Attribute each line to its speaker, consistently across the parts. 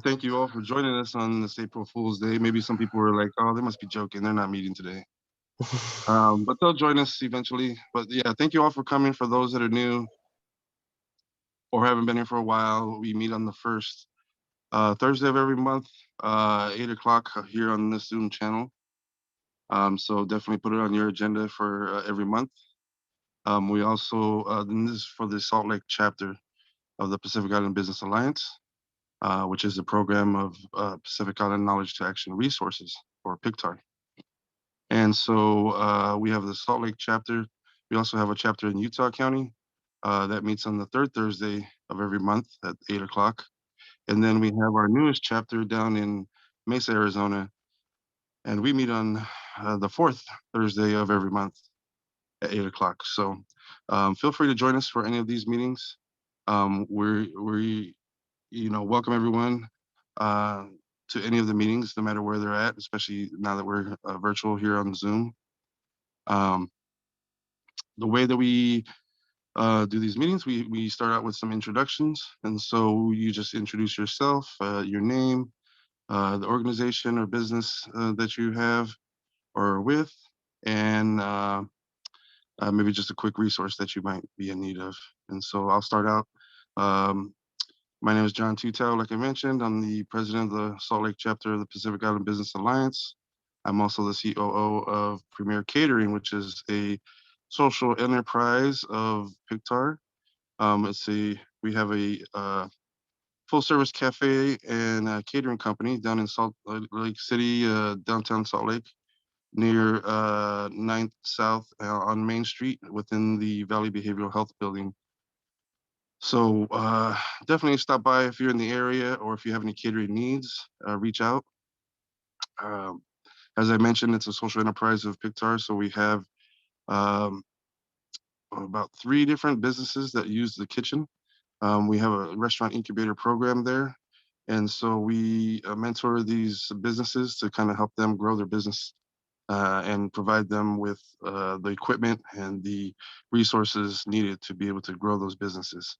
Speaker 1: Thank you all for joining us on this April Fool's Day. Maybe some people were like, oh, they must be joking. They're not meeting today. But they'll join us eventually. But yeah, thank you all for coming. For those that are new or haven't been here for a while, we meet on the first Thursday of every month, 8 o'clock here on this Zoom channel. So definitely put it on your agenda for every month. We also, and this is for the Salt Lake chapter of the Pacific Island Business Alliance, which is a program of Pacific Island Knowledge to Action Resources, or PICTAR. And so we have the Salt Lake chapter. We also have a chapter in Utah County that meets on the third Thursday of every month at 8 o'clock. And then we have our newest chapter down in Mesa, Arizona, and we meet on the fourth Thursday of every month at 8 o'clock. So feel free to join us for any of these meetings. We welcome everyone to any of the meetings, no matter where they're at, especially now that we're virtual here on Zoom. The way that we do these meetings, we start out with some introductions. And so you just introduce yourself, your name, the organization or business that you have or are with, and maybe just a quick resource that you might be in need of. And so I'll start out. My name is John Tutau. Like I mentioned, I'm the president of the Salt Lake chapter of the Pacific Island Business Alliance. I'm also the COO of Premier Catering, which is a social enterprise of PICTAR. We have a full service cafe and catering company down in Salt Lake City, downtown Salt Lake, near 9th South on Main Street within the Valley Behavioral Health Building. So definitely stop by if you're in the area, or if you have any catering needs, reach out. As I mentioned, it's a social enterprise of PICTAR, so we have about 3 different businesses that use the kitchen. We have a restaurant incubator program there, and so we mentor these businesses to kind of help them grow their business and provide them with the equipment and the resources needed to be able to grow those businesses.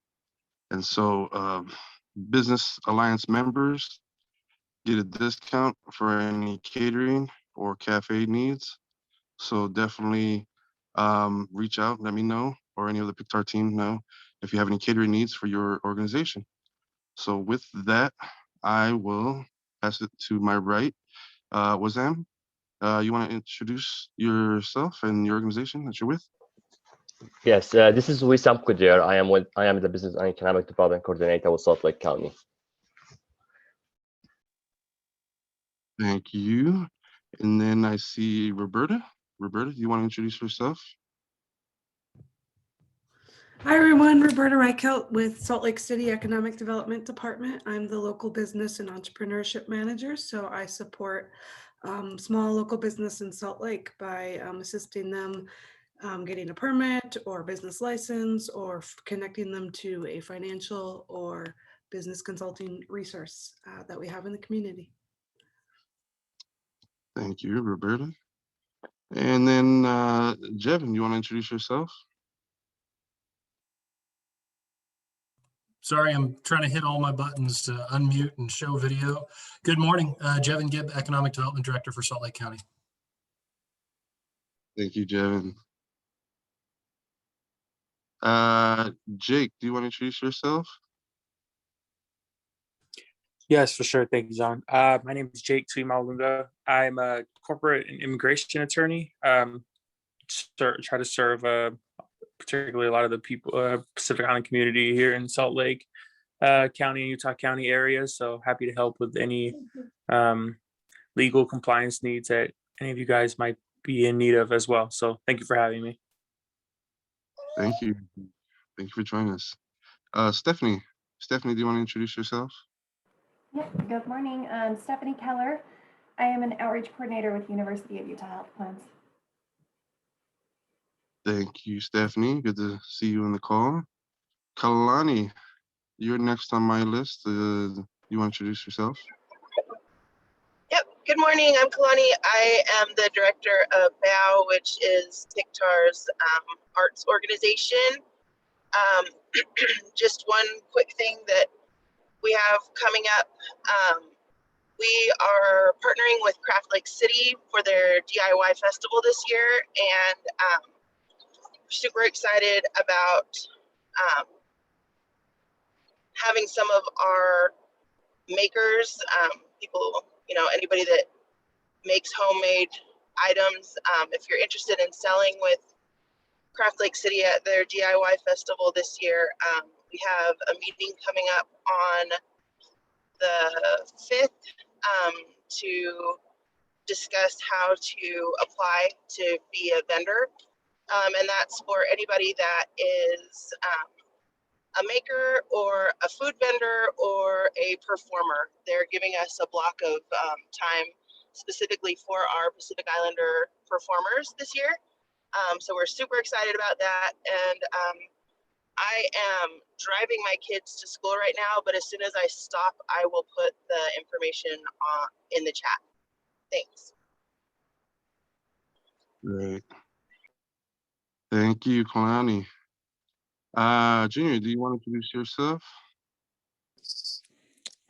Speaker 1: And so Business Alliance members get a discount for any catering or cafe needs. So definitely reach out, let me know, or any of the PICTAR team know if you have any catering needs for your organization. So with that, I will pass it to my right. Wazam, you want to introduce yourself and your organization that you're with?
Speaker 2: Yes, this is Wissam Kudir. I am the Business and Economic Development Coordinator with Salt Lake County.
Speaker 1: Thank you. And then I see Roberta. Roberta, do you want to introduce yourself?
Speaker 3: Hi everyone, Roberta Reichelt with Salt Lake City Economic Development Department. I'm the local business and entrepreneurship manager, so I support small local business in Salt Lake by assisting them getting a permit or business license, or connecting them to a financial or business consulting resource that we have in the community.
Speaker 1: Thank you, Roberta. And then Jevin, you want to introduce yourself?
Speaker 4: Sorry, I'm trying to hit all my buttons to unmute and show video. Good morning, Jevin Gibb, Economic Development Director for Salt Lake County.
Speaker 1: Thank you, Jevin. Jake, do you want to introduce yourself?
Speaker 5: Yes, for sure. Thank you, John. My name is Jake Tuimalunga. I'm a corporate and immigration attorney. Try to serve particularly a lot of the people, Pacific Island community here in Salt Lake County and Utah County areas. So happy to help with any legal compliance needs that any of you guys might be in need of as well. So thank you for having me.
Speaker 1: Thank you. Thank you for joining us. Stephanie, do you want to introduce yourself?
Speaker 6: Yep, good morning. I'm Stephanie Keller. I am an outreach coordinator with University of Utah Health Plans.
Speaker 1: Thank you, Stephanie. Good to see you on the call. Kalani, you're next on my list. You want to introduce yourself?
Speaker 7: Yep, good morning. I'm Kalani. I am the director of BOW, which is PICTAR's arts organization. Just one quick thing that we have coming up, we are partnering with Craft Lake City for their DIY festival this year, and super excited about having some of our makers, people, anybody that makes homemade items. If you're interested in selling with Craft Lake City at their DIY festival this year, we have a meeting coming up on the 5th to discuss how to apply to be a vendor. And that's for anybody that is a maker or a food vendor or a performer. They're giving us a block of time specifically for our Pacific Islander performers this year. So we're super excited about that. And I am driving my kids to school right now, but as soon as I stop, I will put the information in the chat. Thanks.
Speaker 1: Great. Thank you, Kalani. Junior, do you want to introduce yourself?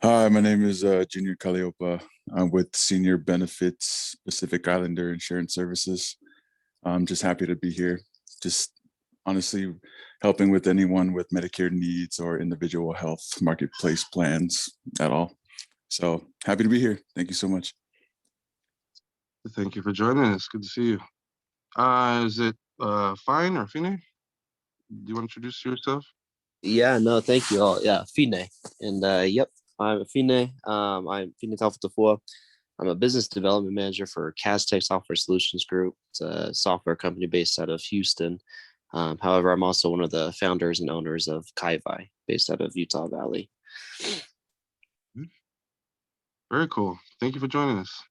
Speaker 8: Hi, my name is Junior Kaliopa. I'm with Senior Benefits Pacific Islander Insurance Services. I'm just happy to be here. Just honestly helping with anyone with Medicare needs or individual health marketplace plans at all. So happy to be here. Thank you so much.
Speaker 1: Thank you for joining us. Good to see you. Is it Fine or Fine? Do you want to introduce yourself?
Speaker 9: Yeah, no, thank you all. Yeah, Fine. And yep, I'm Fine. I'm Fine Tafutafua. I'm a business development manager for Castech Software Solutions Group. It's a software company based out of Houston. However, I'm also one of the founders and owners of Kaivi, based out of Utah Valley.
Speaker 1: Very cool. Thank you for joining us.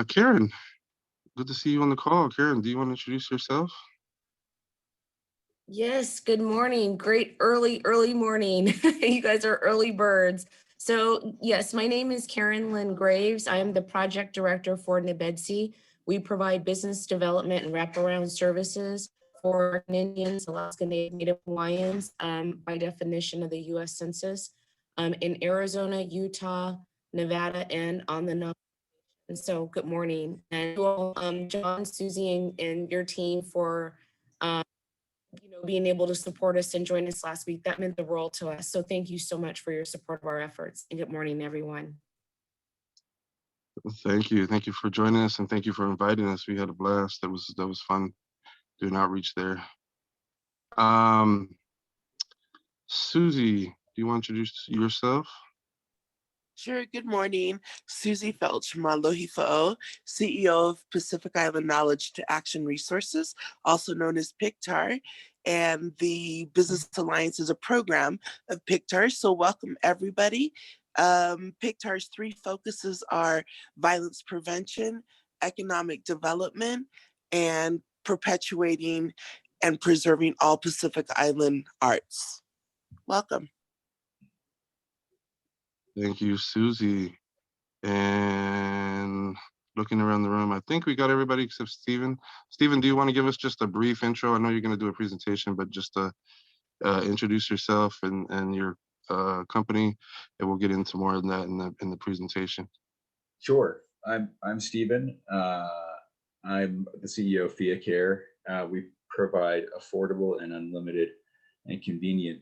Speaker 1: Karen, good to see you on the call. Karen, do you want to introduce yourself?
Speaker 10: Yes, good morning. Great early morning. You guys are early birds. So yes, my name is Karen Lynn Graves. I am the project director for NBEDC. We provide business development and wraparound services for Indians, Alaska Native Hawaiians, by definition of the US Census, in Arizona, Utah, Nevada, and on the Navajo. And so good morning. And you all, John, Susie, and your team for being able to support us and join us last week. That meant the world to us. So thank you so much for your support of our efforts. And good morning, everyone.
Speaker 1: Thank you. Thank you for joining us, and thank you for inviting us. We had a blast. That was fun doing outreach there. Susie, do you want to introduce yourself?
Speaker 11: Sure. Good morning. Susie Felch from Alohi Fo'o, CEO of Pacific Island Knowledge to Action Resources, also known as PICTAR. And the Business Alliance is a program of PICTAR. So welcome everybody. PICTAR's 3 focuses are violence prevention, economic development, and perpetuating and preserving all Pacific Island arts. Welcome.
Speaker 1: Thank you, Susie. And looking around the room, I think we got everybody except Stephen. Stephen, do you want to give us just a brief intro? I know you're going to do a presentation, but just introduce yourself and your company, and we'll get into more of that in the presentation.
Speaker 12: Sure. I'm Stephen. I'm the CEO of Fia Care. We provide affordable and unlimited and convenient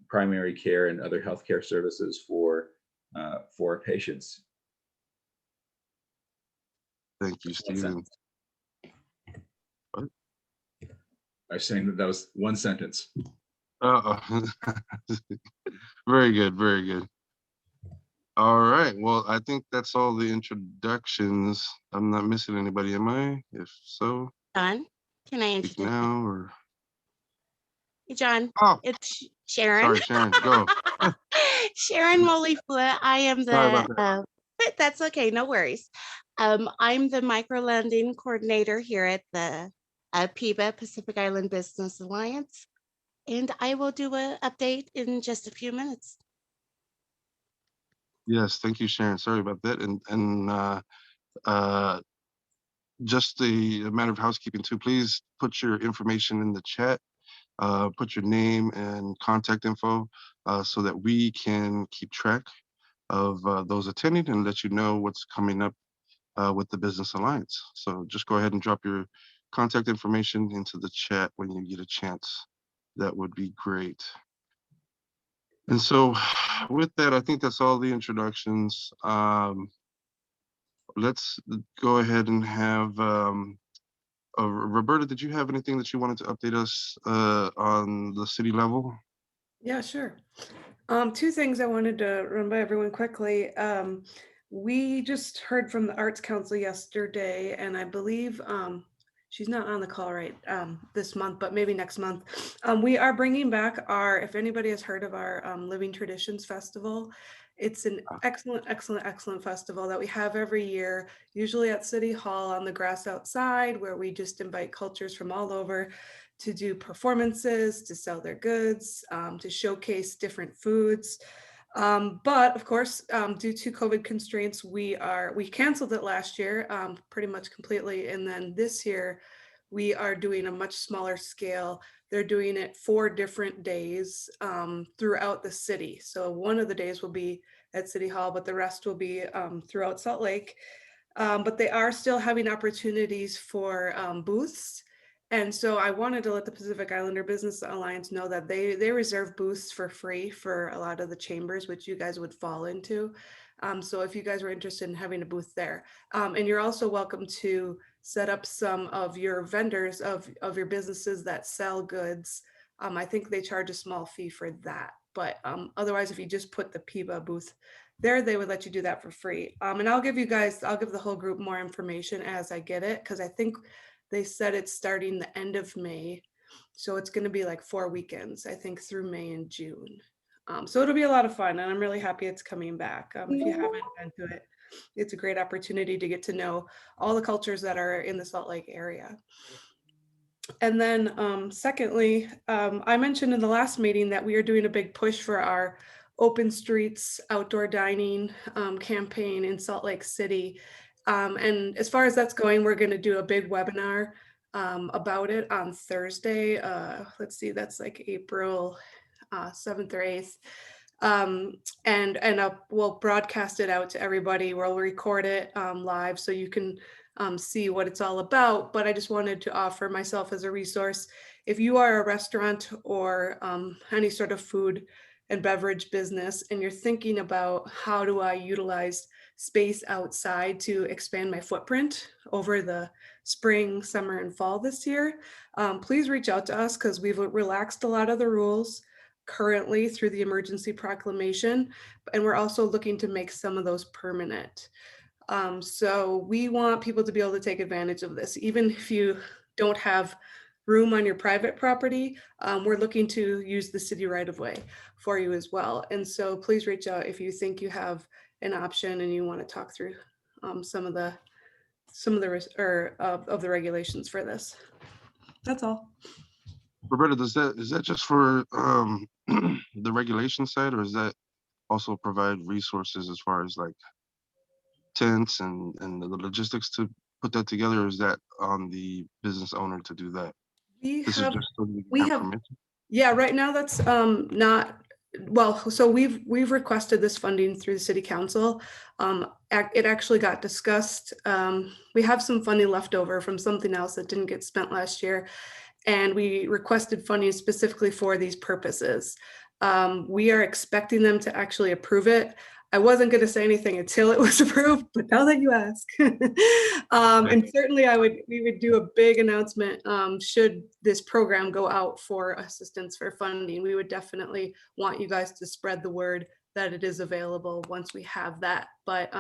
Speaker 12: primary care and other healthcare services for our patients.
Speaker 1: Thank you, Stephen. What?
Speaker 12: I was saying that was one sentence.
Speaker 1: Very good, very good. All right, well, I think that's all the introductions. I'm not missing anybody, am I? If so,
Speaker 13: John, can I
Speaker 1: speak
Speaker 13: introduce
Speaker 1: now or?
Speaker 13: Hey, John,
Speaker 1: Oh,
Speaker 13: it's Sharon.
Speaker 1: sorry, Sharon, go.
Speaker 13: Sharon Molifua. I am
Speaker 1: Sorry about
Speaker 13: the, that's okay, no worries. I'm the micro lending coordinator here at the PIBA, Pacific Island Business Alliance, and I will do an update in just a few minutes.
Speaker 1: Yes, thank you, Sharon. Sorry about that. And just a matter of housekeeping too, please put your information in the chat. put your name and contact info so that we can keep track of those attending and let you know what's coming up with the Business Alliance. So just go ahead and drop your contact information into the chat when you get a chance. That would be great. And so with that, I think that's all the introductions. Let's go ahead and have Roberta, did you have anything that you wanted to update us on the city level?
Speaker 3: Yeah, sure. Two things I wanted to run by everyone quickly. We just heard from the Arts Council yesterday, and I believe she's not on the call right this month, but maybe next month. We are bringing back our, if anybody has heard of our Living Traditions Festival, it's an excellent, excellent, excellent festival that we have every year, usually at City Hall on the grass outside, where we just invite cultures from all over to do performances, to sell their goods, to showcase different foods. But of course, due to COVID constraints, we canceled it last year pretty much completely. And then this year, we are doing a much smaller scale. They're doing it 4 different days throughout the city. So one of the days will be at City Hall, but the rest will be throughout Salt Lake. But they are still having opportunities for booths. And so I wanted to let the Pacific Islander Business Alliance know that they reserve booths for free for a lot of the chambers, which you guys would fall into. So if you guys were interested in having a booth there, and you're also welcome to set up some of your vendors of your businesses that sell goods. I think they charge a small fee for that. But otherwise, if you just put the PIBA booth there, they would let you do that for free. And I'll give the whole group more information as I get it, because I think they said it's starting the end of May. So it's going to be like 4 weekends, I think, through May and June. So it'll be a lot of fun, and I'm really happy it's coming back. If you haven't been to it, it's a great opportunity to get to know all the cultures that are in the Salt Lake area. And then secondly, I mentioned in the last meeting that we are doing a big push for our Open Streets outdoor dining campaign in Salt Lake City. And as far as that's going, we're going to do a big webinar about it on Thursday. Let's see, that's like April 7th or 8th. And we'll broadcast it out to everybody. We'll record it live so you can see what it's all about. But I just wanted to offer myself as a resource. If you are a restaurant or any sort of food and beverage business, and you're thinking about how do I utilize space outside to expand my footprint over the spring, summer, and fall this year, please reach out to us, because we've relaxed a lot of the rules currently through the emergency proclamation, and we're also looking to make some of those permanent. So we want people to be able to take advantage of this, even if you don't have room on your private property. We're looking to use the city right of way for you as well. And so please reach out if you think you have an option and you want to talk through some of the regulations for this. That's all.
Speaker 1: Roberta, is that just for the regulation side, or is that also provide resources as far as like tents and the logistics to put that together, or is that on the business owner to do that?
Speaker 3: Yeah, right now that's not, well, so we've requested this funding through the city council. It actually got discussed. We have some funding left over from something else that didn't get spent last year, and we requested funding specifically for these purposes. We are expecting them to actually approve it. I wasn't going to say anything until it was approved, but now that you ask, and certainly we would do a big announcement should this program go out for assistance for funding. We would definitely want you guys to spread the word that it is available once we have that. But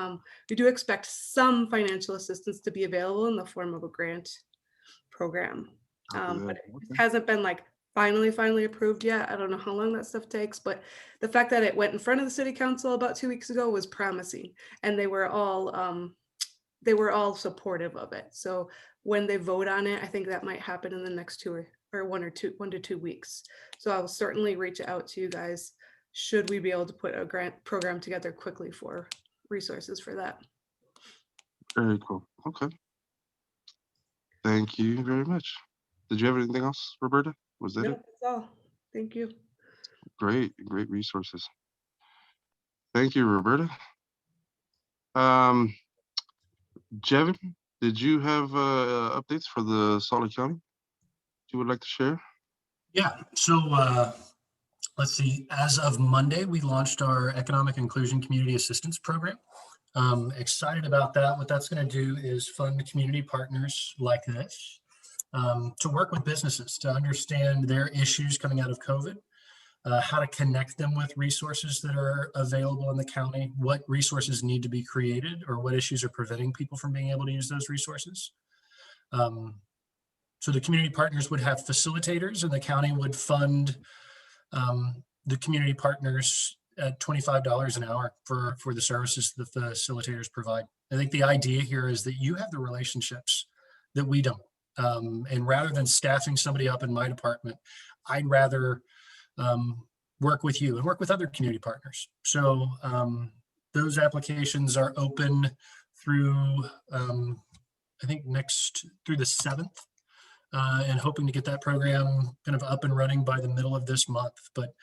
Speaker 3: we do expect some financial assistance to be available in the form of a grant program. But it hasn't been like finally approved yet. I don't know how long that stuff takes, but the fact that it went in front of the city council about 2 weeks ago was promising, and they were all supportive of it. So when they vote on it, I think that might happen in the next 1 to 2 weeks. So I'll certainly reach out to you guys should we be able to put a grant program together quickly for resources for that.
Speaker 1: Very cool. Okay. Thank you very much. Did you have anything else, Roberta? Was that
Speaker 3: No,
Speaker 1: it?
Speaker 3: that's all. Thank you.
Speaker 1: Great resources. Thank you, Roberta. Um, Jevin, did you have updates for the Salt Lake County you would like to share?
Speaker 4: Yeah, so let's see, as of Monday, we launched our Economic Inclusion Community Assistance Program. Excited about that. What that's going to do is fund community partners like this to work with businesses to understand their issues coming out of COVID, how to connect them with resources that are available in the county, what resources need to be created, or what issues are preventing people from being able to use those resources. So the community partners would have facilitators, and the county would fund the community partners at $25 an hour for the services the facilitators provide. I think the idea here is that you have the relationships that we don't. And rather than staffing somebody up in my department, I'd rather work with you and work with other community partners. So those applications are open through, I think through the 7th. And hoping to get that program kind of up and running by the middle of this month. But,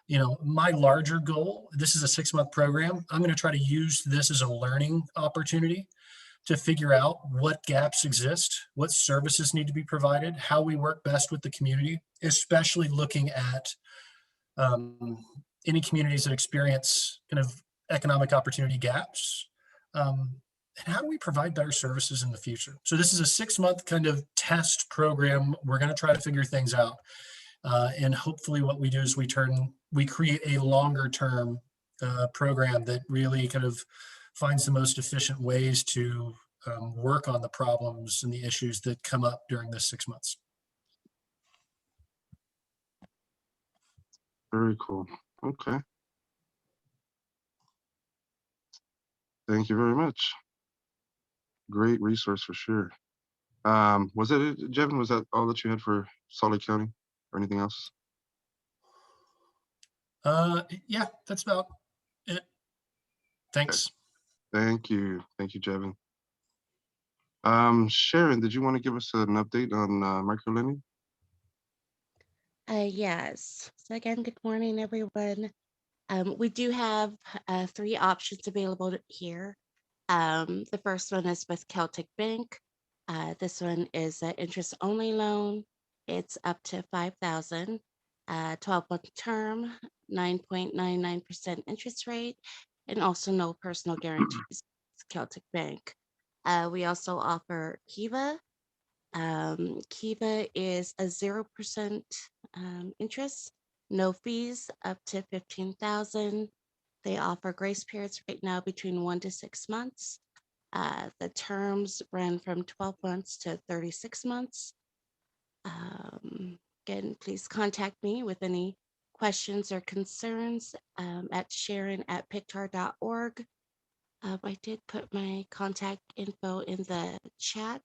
Speaker 4: you know, my larger goal, this is a 6-month program. I'm going to try to use this as a learning opportunity to figure out what gaps exist, what services need to be provided, how we work best with the community, especially looking at any communities that experience kind of economic opportunity gaps. And how do we provide better services in the future? So this is a 6-month kind of test program. We're going to try to figure things out. And hopefully what we do is we create a longer term program that really kind of finds the most efficient ways to work on the problems and the issues that come up during this 6 months.
Speaker 1: Very cool. Okay. Thank you very much. Great resource for sure. Was that it, Jevin? Was that all that you had for Salt Lake County or anything else?
Speaker 4: Yeah, that's about it. Thanks.
Speaker 1: Okay. Thank you, Jevin. Sharon, did you want to give us an update on microlending?
Speaker 13: Yes. So again, good morning, everyone. We do have 3 options available here. The first one is with Celtic Bank. This one is an interest-only loan. It's up to $5,000, 12-month term, 9.99% interest rate, and also no personal guarantees. Celtic Bank. We also offer Kiva. Kiva is a 0% interest, no fees, up to $15,000. They offer grace periods right now between 1 to 6 months. The terms run from 12 months to 36 months. Again, please contact me with any questions or concerns at sharon@pictar.org. I did put my contact info in the chat.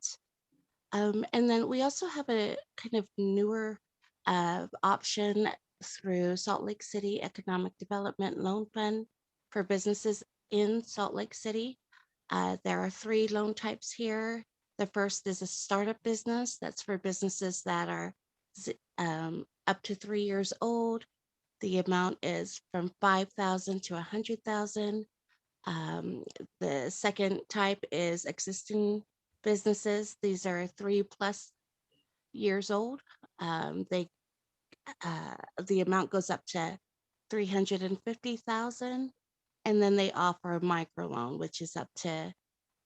Speaker 13: And then we also have a kind of newer option through Salt Lake City Economic Development Loan Fund for businesses in Salt Lake City. There are 3 loan types here. The first is a startup business. That's for businesses that are up to 3 years old. The amount is from $5,000 to $100,000. The second type is existing businesses. These are 3+ years old. The amount goes up to $350,000, and then they offer a microloan, which is up to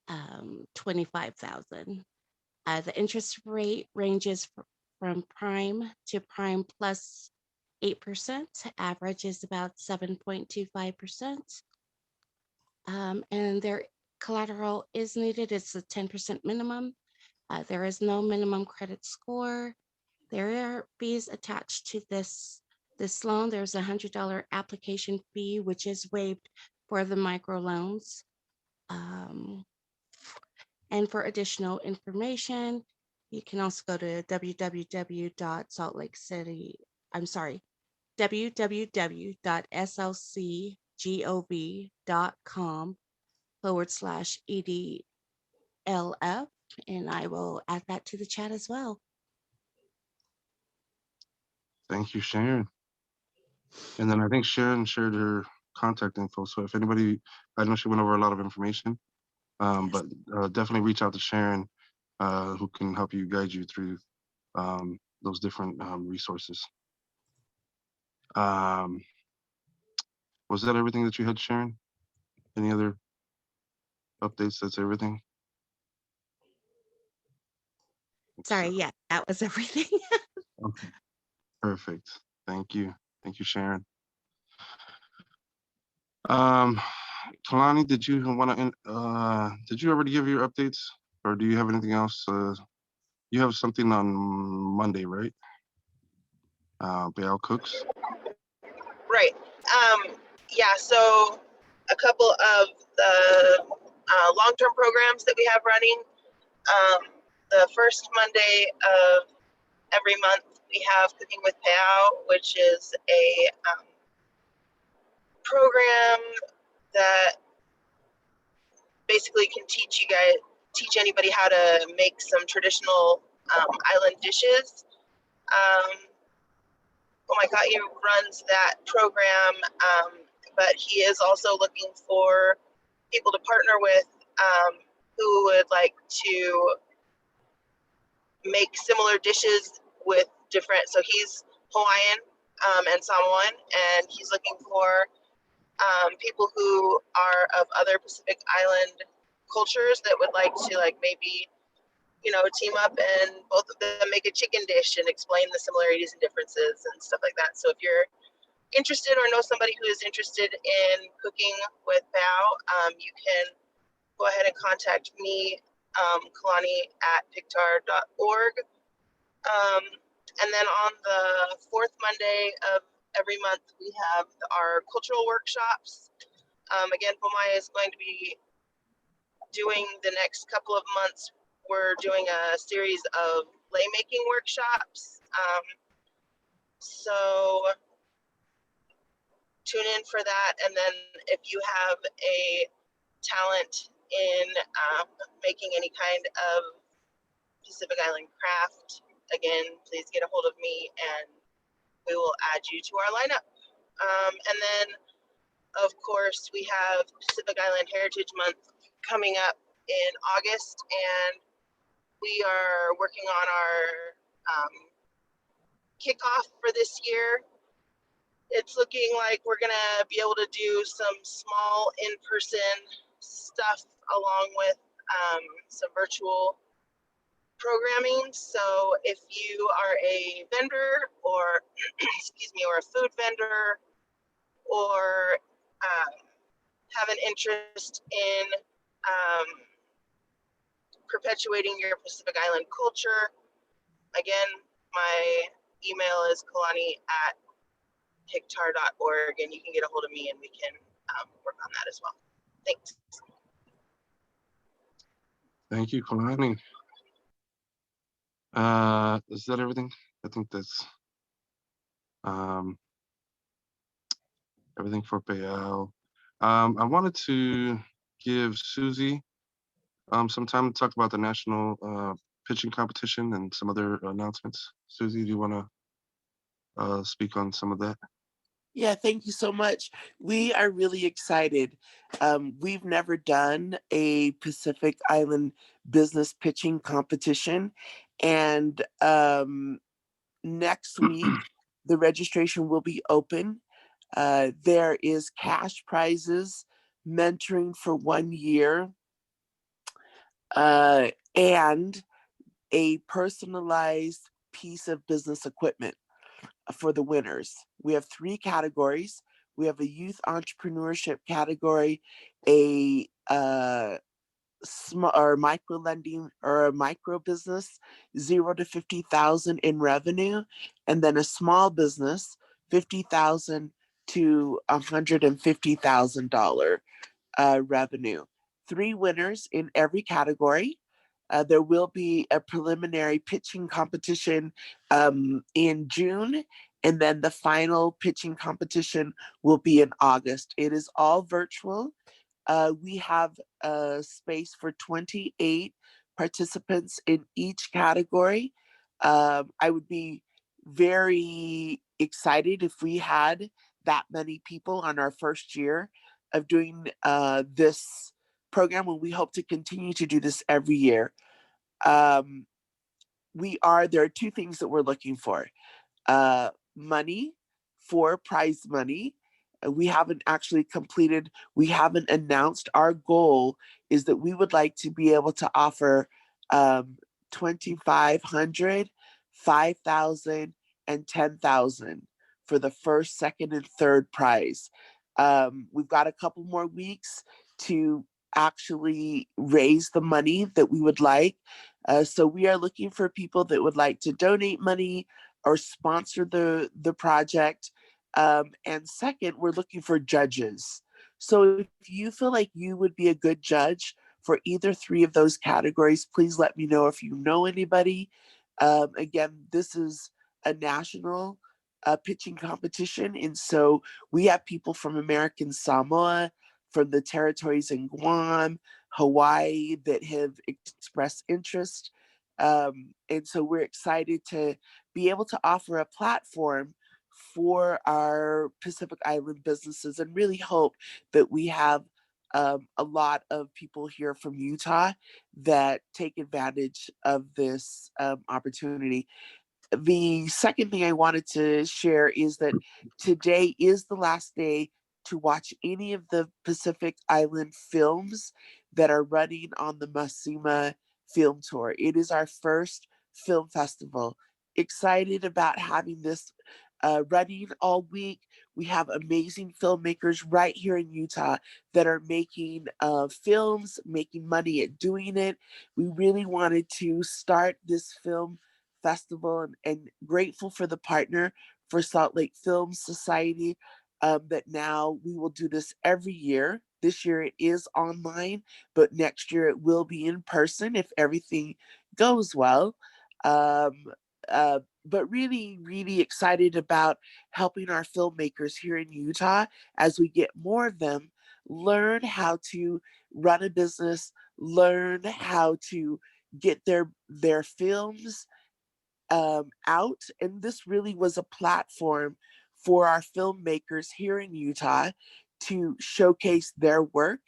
Speaker 13: $25,000. The interest rate ranges from prime to prime plus 8%. Average is about 7.25%. And their collateral is needed. It's a 10% minimum. There is no minimum credit score. There are fees attached to this loan. There's a $100 application fee, which is waived for the microloans. And for additional information, you can also go to www.saltlakecity.com/EDLF, and I will add that to the chat as well.
Speaker 1: Thank you, Sharon. And then I think Sharon shared her contact info. So if anybody, I know she went over a lot of information, but definitely reach out to Sharon, who can help you guide you through those different resources. Was that everything that you had, Sharon? Any other updates? That's everything?
Speaker 13: Sorry, yeah, that was everything.
Speaker 1: Okay, perfect. Thank you. Thank you, Sharon. Kalani, did you want to, did you already give your updates or do you have anything else? You have something on Monday, right? Bayal Cooks.
Speaker 7: Right. Yeah, so a couple of the long-term programs that we have running. The first Monday of every month, we have Cooking with Payout, which is a program that basically can teach anybody how to make some traditional island dishes. Oh my God, he runs that program, but he is also looking for people to partner with who would like to make similar dishes with different, so he's Hawaiian and Samoan, and he's looking for people who are of other Pacific Island cultures that would like to maybe, team up and both of them make a chicken dish and explain the similarities and differences and stuff like that. So if you're interested or know somebody who is interested in cooking with Bao, you can go ahead and contact me, Kalani at pictar.org. And then on the fourth Monday of every month, we have our cultural workshops. Again, Pomai is going to be doing the next couple of months. We're doing a series of lei making workshops. So tune in for that. And then if you have a talent in making any kind of Pacific Island craft, again, please get a hold of me and we will add you to our lineup. And then, of course, we have Pacific Island Heritage Month coming up in August, and we are working on our kickoff for this year. It's looking like we're gonna be able to do some small in-person stuff along with some virtual programming. So if you are a vendor or excuse me, or a food vendor, or have an interest in perpetuating your Pacific Island culture, again, my email is kalani@pictar.org, and you can get a hold of me and we can work on that as well. Thanks.
Speaker 1: Thank you, Kalani. Is that everything? I think that's everything for Bayal. I wanted to give Susie some time to talk about the national pitching competition and some other announcements. Susie, do you want to speak on some of that?
Speaker 11: Yeah, thank you so much. We are really excited. We've never done a Pacific Island business pitching competition. And next week, the registration will be open. There is cash prizes, mentoring for 1 year, and a personalized piece of business equipment for the winners. We have 3 categories. We have a youth entrepreneurship category, a small or micro lending or a micro business, 0 to 50,000 in revenue, and then a small business, 50,000 to $150,000 revenue. 3 winners in every category. There will be a preliminary pitching competition in June, and then the final pitching competition will be in August. It is all virtual. We have a space for 28 participants in each category. I would be very excited if we had that many people on our first year of doing this program, and we hope to continue to do this every year. There are two things that we're looking for. Money for prize money. We haven't actually completed, we haven't announced. Our goal is that we would like to be able to offer 2,500, 5,000, and 10,000 for the first, second, and third prize. We've got a couple more weeks to actually raise the money that we would like. So we are looking for people that would like to donate money or sponsor the project. And second, we're looking for judges. So if you feel like you would be a good judge for either three of those categories, please let me know if you know anybody. Again, this is a national pitching competition. And so we have people from American Samoa, from the territories in Guam, Hawaii that have expressed interest. And so we're excited to be able to offer a platform for our Pacific Island businesses, and really hope that we have a lot of people here from Utah that take advantage of this opportunity. The second thing I wanted to share is that today is the last day to watch any of the Pacific Island films that are running on the Masima Film Tour. It is our first film festival. Excited about having this running all week. We have amazing filmmakers right here in Utah that are making films, making money at doing it. We really wanted to start this film festival, and grateful for the partner for Salt Lake Film Society, that now we will do this every year. This year it is online, but next year it will be in person if everything goes well. But really, really excited about helping our filmmakers here in Utah as we get more of them learn how to run a business, learn how to get their films out. And this really was a platform for our filmmakers here in Utah to showcase their work.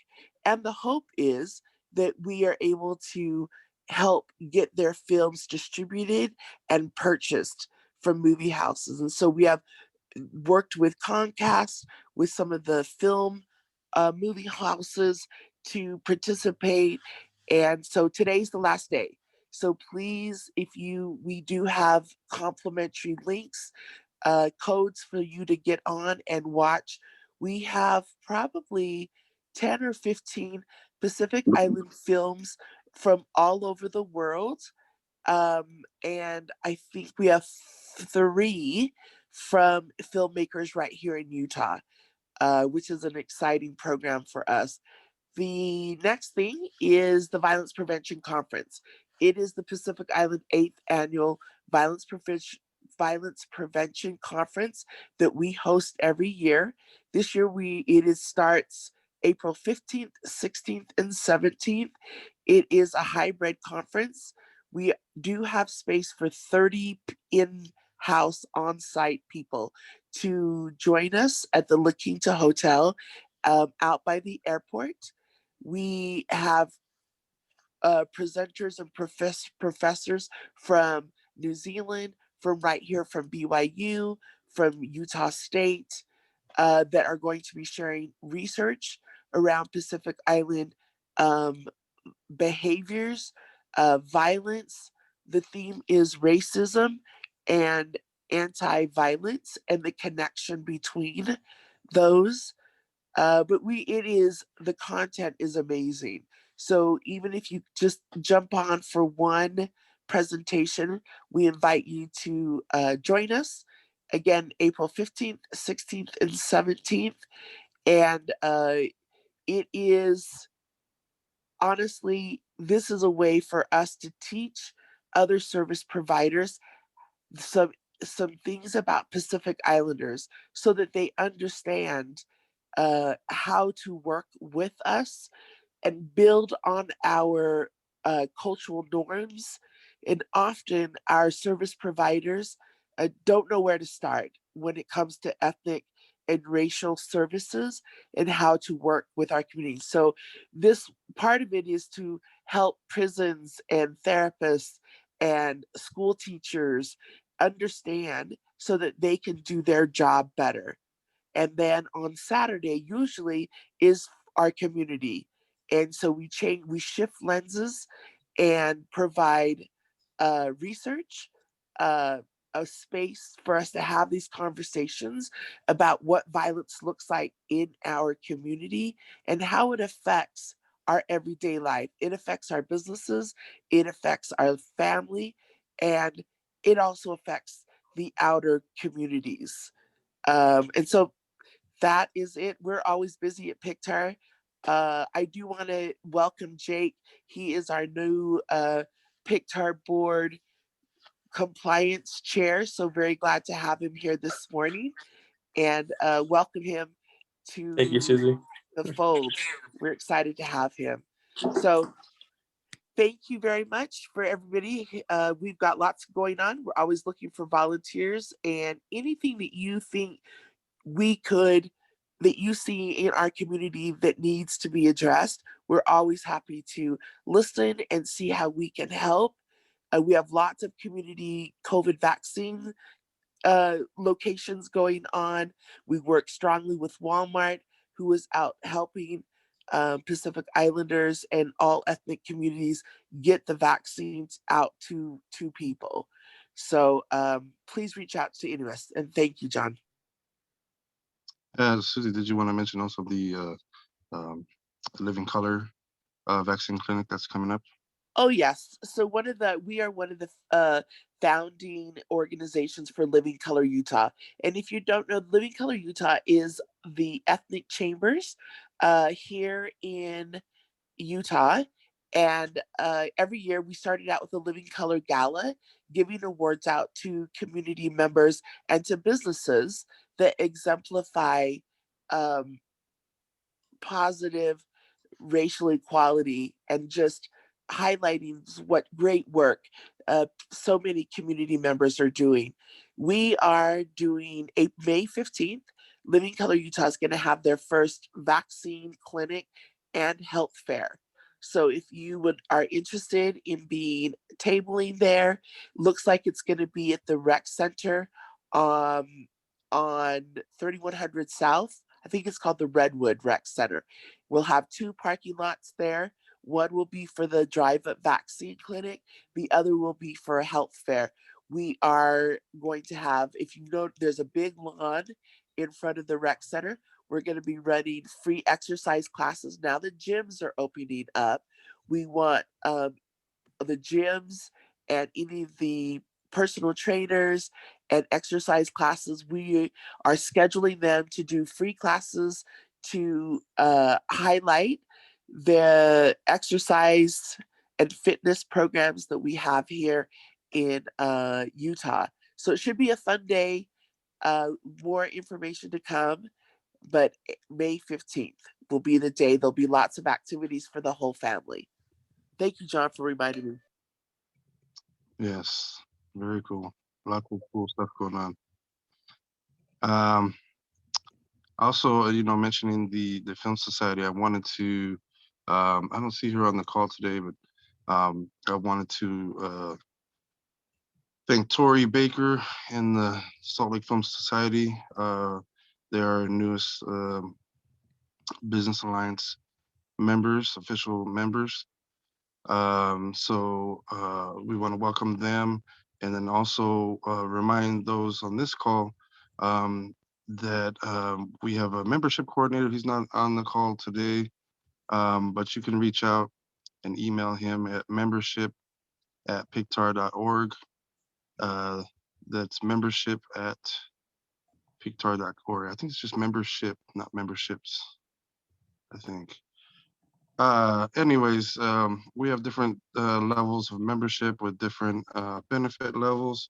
Speaker 11: And the hope is that we are able to help get their films distributed and purchased from movie houses. And so we have worked with Comcast, with some of the film movie houses to participate. And so today's the last day. So please, we do have complimentary links, codes for you to get on and watch. We have probably 10 or 15 Pacific Island films from all over the world. And I think we have 3 from filmmakers right here in Utah, which is an exciting program for us. The next thing is the Violence Prevention Conference. It is the Pacific Island 8th Annual Violence Prevention Conference that we host every year. This year starts April 15th, 16th, and 17th. It is a hybrid conference. We do have space for 30 in-house on-site people to join us at the La Quinta Hotel out by the airport. We have presenters and professors from New Zealand, from right here from BYU, from Utah State, that are going to be sharing research around Pacific Island behaviors, violence. The theme is racism and anti-violence and the connection between those. But the content is amazing. So even if you just jump on for one presentation, we invite you to join us. Again, April 15th, 16th, and 17th. And it is, honestly, this is a way for us to teach other service providers some things about Pacific Islanders so that they understand how to work with us and build on our cultural norms. And often our service providers don't know where to start when it comes to ethnic and racial services and how to work with our community. So this part of it is to help prisons and therapists and school teachers understand so that they can do their job better. And then on Saturday usually is our community. And so we shift lenses and provide research, uh, a space for us to have these conversations about what violence looks like in our community and how it affects our everyday life. It affects our businesses, it affects our family, and it also affects the outer communities. And so that is it. We're always busy at Pictar. I do want to welcome Jake. He is our new Pictar board compliance chair. So very glad to have him here this morning and welcome him
Speaker 5: Thank you,
Speaker 11: to
Speaker 5: Susie.
Speaker 11: the fold. We're excited to have him. So thank you very much for everybody. We've got lots going on. We're always looking for volunteers and anything that you think that you see in our community that needs to be addressed. We're always happy to listen and see how we can help. We have lots of community COVID vaccine locations going on. We work strongly with Walmart, who is out helping Pacific Islanders and all ethnic communities get the vaccines out to people. So please reach out to any of us. And thank you, John.
Speaker 1: Susie, did you want to mention also the Living Color vaccine clinic that's coming up?
Speaker 11: Oh yes. So we are one of the founding organizations for Living Color Utah. And if you don't know, Living Color Utah is the ethnic chambers here in Utah. And every year we started out with a Living Color Gala, giving awards out to community members and to businesses that exemplify positive racial equality and just highlighting what great work so many community members are doing. We are doing May 15th. Living Color Utah is going to have their first vaccine clinic and health fair. So if you are interested in being tabling there, looks like it's going to be at the rec center on 3100 South. I think it's called the Redwood Rec Center. We'll have 2 parking lots there. One will be for the drive-up vaccine clinic. The other will be for a health fair. We are going to have, if you know, there's a big lawn in front of the rec center. We're going to be running free exercise classes. Now the gyms are opening up. We want the gyms and any of the personal trainers and exercise classes, we are scheduling them to do free classes to highlight the exercise and fitness programs that we have here in Utah. So it should be a fun day. More information to come, but May 15th will be the day. There'll be lots of activities for the whole family. Thank you, John, for reminding me.
Speaker 1: Yes, very cool. A lot of cool stuff going on. Also, mentioning the Film Society, I wanted to, I don't see her on the call today, but I wanted to thank Tori Baker and the Salt Lake Film Society. They are our newest Business Alliance members, official members. So we want to welcome them and then also remind those on this call that we have a membership coordinator. He's not on the call today, but you can reach out and email him at membership@pictar.org. That's membership@pictar.org. I think it's just membership, not memberships, I think. Anyways, we have different levels of membership with different benefit levels.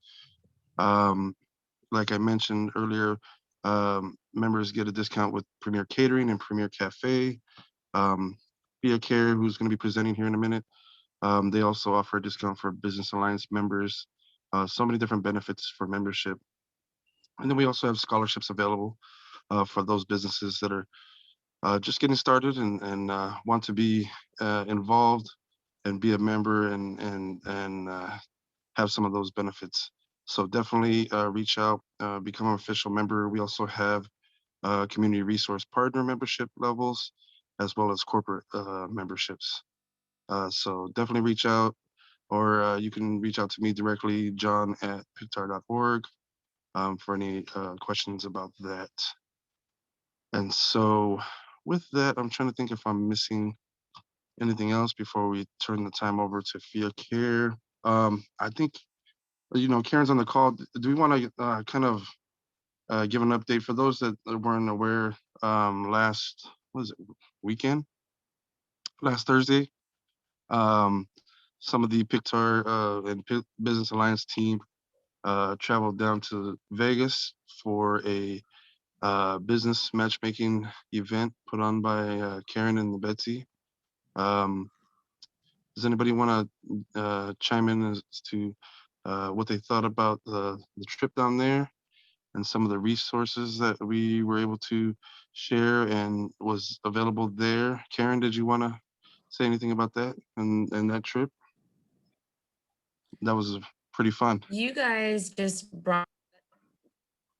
Speaker 1: Like I mentioned earlier, members get a discount with Premier Catering and Premier Cafe. Fia Care, who's going to be presenting here in a minute, they also offer a discount for Business Alliance members. So many different benefits for membership. And then we also have scholarships available for those businesses that are just getting started and want to be involved and be a member and have some of those benefits. So definitely reach out, become an official member. We also have community resource partner membership levels, as well as corporate memberships. So definitely reach out, or you can reach out to me directly, john@pictar.org, for any questions about that. And so with that, I'm trying to think if I'm missing anything else before we turn the time over to Fia Care. I think, Karen's on the call. Do we want to kind of give an update for those that weren't aware? Last, what was it, weekend? Last Thursday, some of the Pictar and Business Alliance team traveled down to Vegas for a business matchmaking event put on by Karen and Betsy. Does anybody want to chime in as to what they thought about the trip down there and some of the resources that we were able to share and was available there? Karen, did you want to say anything about that and that trip? That was pretty fun.
Speaker 10: You guys just brought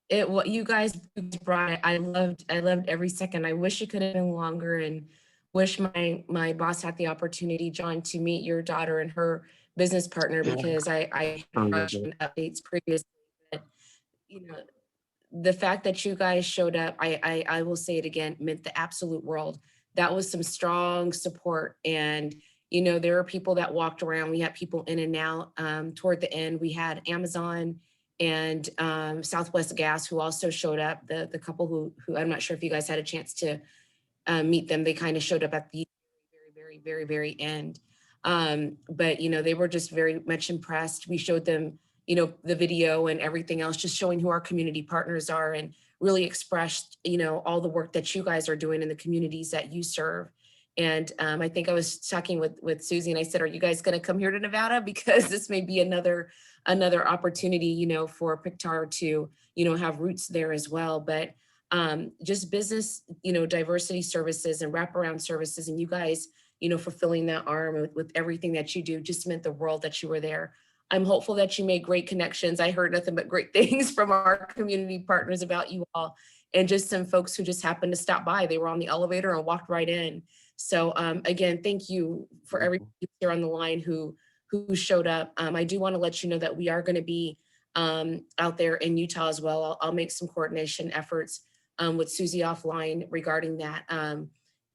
Speaker 10: it. What you guys brought it. I loved every second. I wish it could have been longer, and wish my boss had the opportunity, John, to meet your daughter and her business partner, because I
Speaker 1: Sorry
Speaker 10: had
Speaker 1: about that.
Speaker 10: updates previously. But the fact that you guys showed up, I will say it again, meant the absolute world. That was some strong support. And there were people that walked around. We had people in and out. Toward the end, we had Amazon and Southwest Gas, who also showed up. The couple who I'm not sure if you guys had a chance to meet them. They kind of showed up at the very end. But they were just very much impressed. We showed them the video and everything else, just showing who our community partners are, and really expressed all the work that you guys are doing in the communities that you serve. And I think I was talking with Susie, and I said, are you guys going to come here to Nevada? Because this may be another opportunity for Pictar to have roots there as well. But just business diversity services and wraparound services, and you guys fulfilling that arm with everything that you do just meant the world that you were there. I'm hopeful that you made great connections. I heard nothing but great things from our community partners about you all, and just some folks who just happened to stop by. They were on the elevator and walked right in. So again, thank you for everybody here on the line who showed up. I do want to let you know that we are going to be out there in Utah as well. I'll make some coordination efforts with Susie offline regarding that.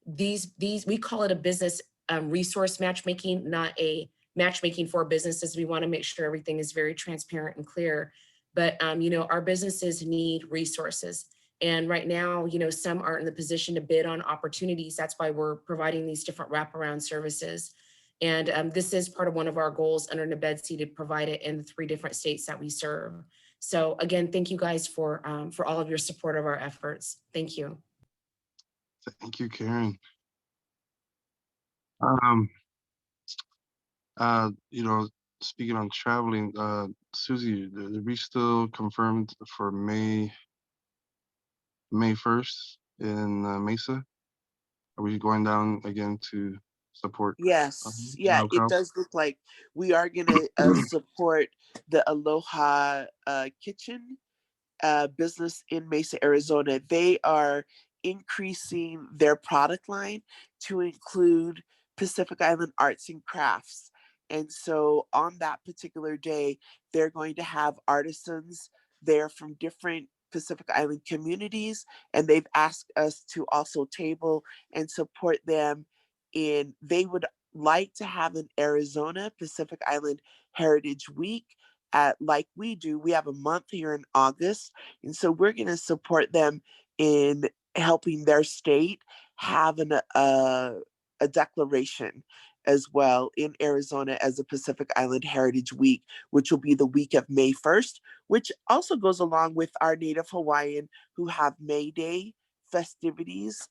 Speaker 10: These we call it a business resource matchmaking, not a matchmaking for businesses. We want to make sure everything is very transparent and clear. But our businesses need resources. And right now, some aren't in the position to bid on opportunities. That's why we're providing these different wraparound services. And this is part of one of our goals under NBEDC to provide it in the 3 different states that we serve. So again, thank you guys for all of your support of our efforts. Thank you.
Speaker 1: Thank you, Karen. Speaking on traveling, Susie, are we still confirmed for May 1st in Mesa? Are we going down again to support?
Speaker 11: Yes, yeah, it
Speaker 1: locale?
Speaker 11: does look like we are going to support the Aloha Kitchen business in Mesa, Arizona. They are increasing their product line to include Pacific Island arts and crafts. And so on that particular day, they're going to have artisans there from different Pacific Island communities, and they've asked us to also table and support them in, they would like to have an Arizona Pacific Island Heritage Week like we do. We have a month here in August, and so we're going to support them in helping their state have a declaration as well in Arizona as a Pacific Island Heritage Week, which will be the week of May 1st, which also goes along with our Native Hawaiian who have May Day festivities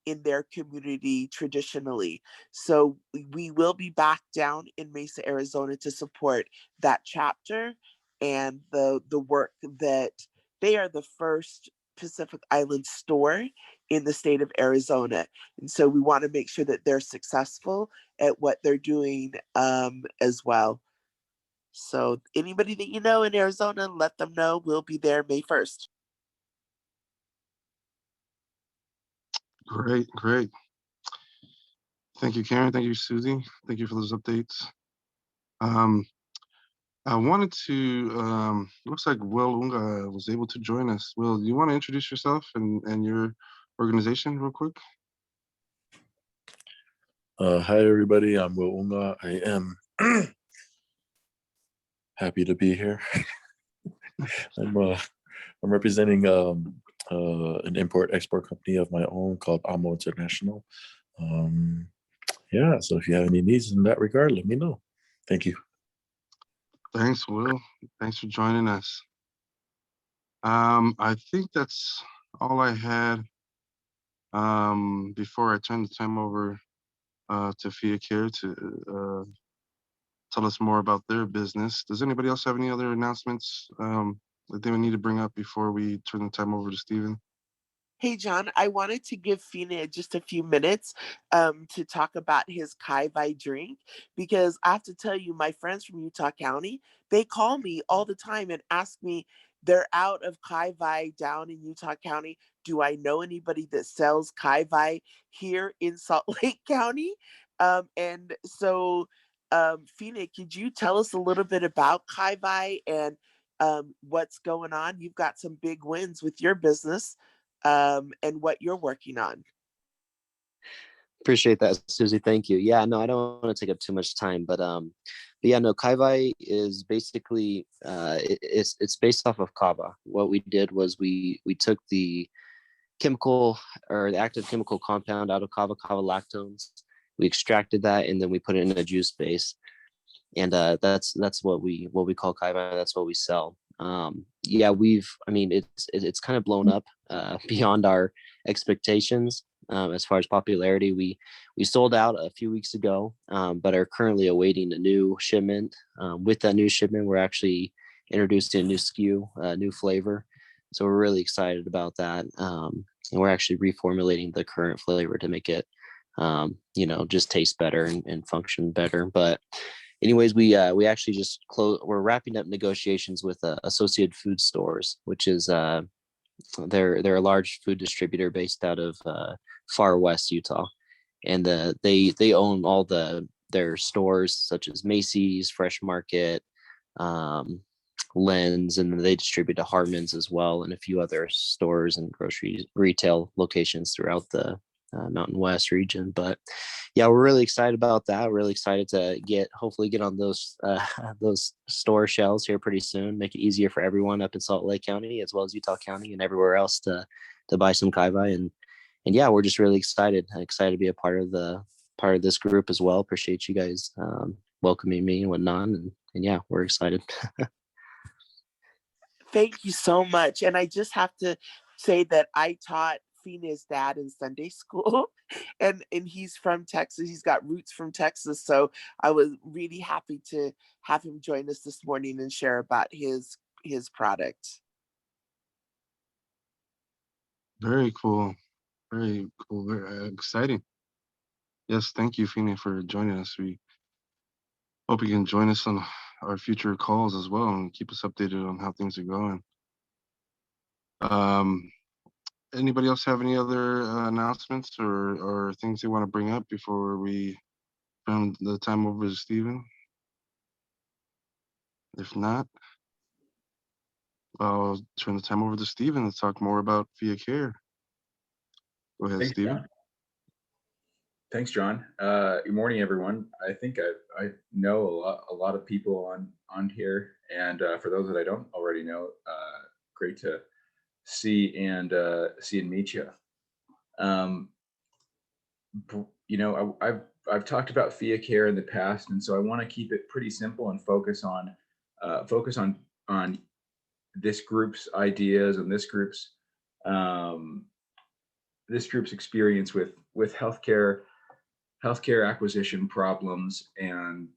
Speaker 11: in their community traditionally. So we will be back down in Mesa, Arizona to support that chapter and the work that they are the first Pacific Island store in the state of Arizona. And so we want to make sure that they're successful at what they're doing as well. So anybody that you know in Arizona, let them know. We'll be there May 1st.
Speaker 1: Great, great. Thank you, Karen. Thank you, Susie. Thank you for those updates. I wanted to, looks like Will Unga was able to join us. Will, do you want to introduce yourself and your organization real quick?
Speaker 14: Hi, everybody. I'm Will Unga. I am happy to be here. I'm representing an import-export company of my own called Amo International. Yeah, so if you have any needs in that regard, let me know. Thank you.
Speaker 1: Thanks, Will. Thanks for joining us. I think that's all I had before I turn the time over to Fia Care to tell us more about their business. Does anybody else have any other announcements that they would need to bring up before we turn the time over to Stephen?
Speaker 11: Hey, John, I wanted to give Fina just a few minutes to talk about his Kai Vai drink, because I have to tell you, my friends from Utah County, they call me all the time and ask me, they're out of Kai Vai down in Utah County. Do I know anybody that sells Kai Vai here in Salt Lake County? And so, Fina, could you tell us a little bit about Kai Vai and what's going on? You've got some big wins with your business. And what you're working on.
Speaker 9: Appreciate that, Susie. Thank you. Yeah, no, I don't want to take up too much time, but yeah, no, Kai Vai is basically it's based off of kava. What we did was we took the chemical or the active chemical compound out of kava lactones. We extracted that and then we put it in a juice base, and that's what we call Kai Vai. That's what we sell. Yeah, it's kind of blown up beyond our expectations as far as popularity. We sold out a few weeks ago, but are currently awaiting a new shipment. With that new shipment, we're actually introducing a new SKU, a new flavor. So we're really excited about that. And we're actually reformulating the current flavor to make it, just taste better and function better. But anyways, we actually just we're wrapping up negotiations with Associated Food Stores, which is they're a large food distributor based out of far west Utah, and they own all their stores such as Macy's, Fresh Market, Lens, and they distribute to Harmon's as well, and a few other stores and grocery retail locations throughout the Mountain West region. But yeah, we're really excited about that. We're really excited to hopefully get on those store shelves here pretty soon, make it easier for everyone up in Salt Lake County as well as Utah County and everywhere else to buy some Kai Vai. And yeah, we're just really excited to be a part of this group as well. Appreciate you guys welcoming me and whatnot, and yeah, we're excited.
Speaker 11: Thank you so much. And I just have to say that I taught Fina's dad in Sunday school, and he's from Texas. He's got roots from Texas. So I was really happy to have him join us this morning and share about his product.
Speaker 1: Very cool. Very cool. Very exciting. Yes, thank you, Fina, for joining us. We hope you can join us on our future calls as well and keep us updated on how things are going. Anybody else have any other announcements or things they want to bring up before we turn the time over to Stephen? If not, I'll turn the time over to Stephen to talk more about Fia Care. Go ahead,
Speaker 12: Thanks,
Speaker 1: Stephen.
Speaker 12: John. Thanks, John. Good morning, everyone. I think I know a lot of people on here, and for those that I don't already know, great to see and meet you. I've talked about Fia Care in the past, and so I want to keep it pretty simple and focus on this group's ideas and this group's this group's experience with healthcare acquisition problems, and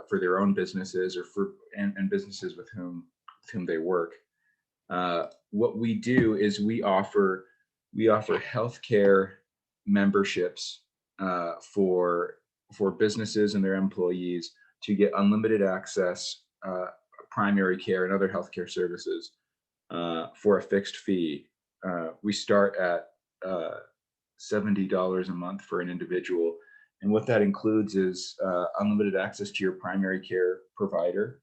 Speaker 12: for their own businesses, or and businesses with whom they work. What we do is we offer healthcare memberships for businesses and their employees to get unlimited access, primary care and other healthcare services for a fixed fee. We start at $70 a month for an individual, and what that includes is unlimited access to your primary care provider,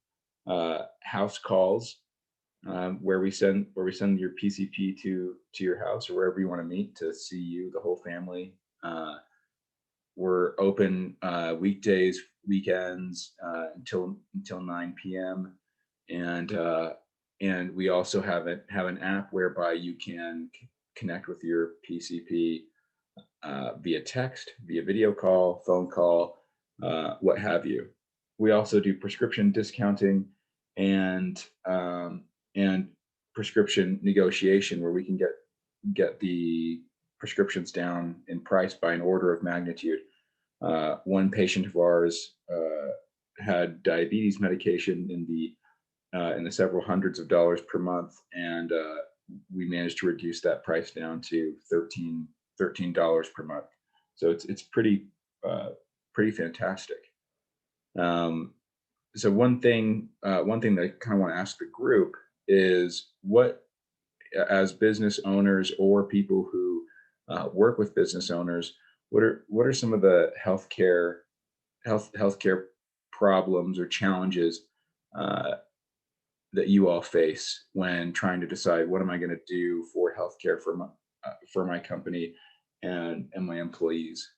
Speaker 12: house calls, where we send your PCP to your house or wherever you want to meet to see you, the whole family. We're open weekdays, weekends until 9 p.m. And we also have an app whereby you can connect with your PCP via text, via video call, phone call, what have you. We also do prescription discounting and prescription negotiation, where we can get the prescriptions down in price by an order of magnitude. One patient of ours had diabetes medication in the several hundreds of dollars per month, and we managed to reduce that price down to $13 per month. So it's pretty fantastic. So one thing that I kind of want to ask the group is, what, as business owners or people who work with business owners, what are some of the healthcare problems or challenges that you all face when trying to decide, what am I going to do for healthcare for my company and my employees?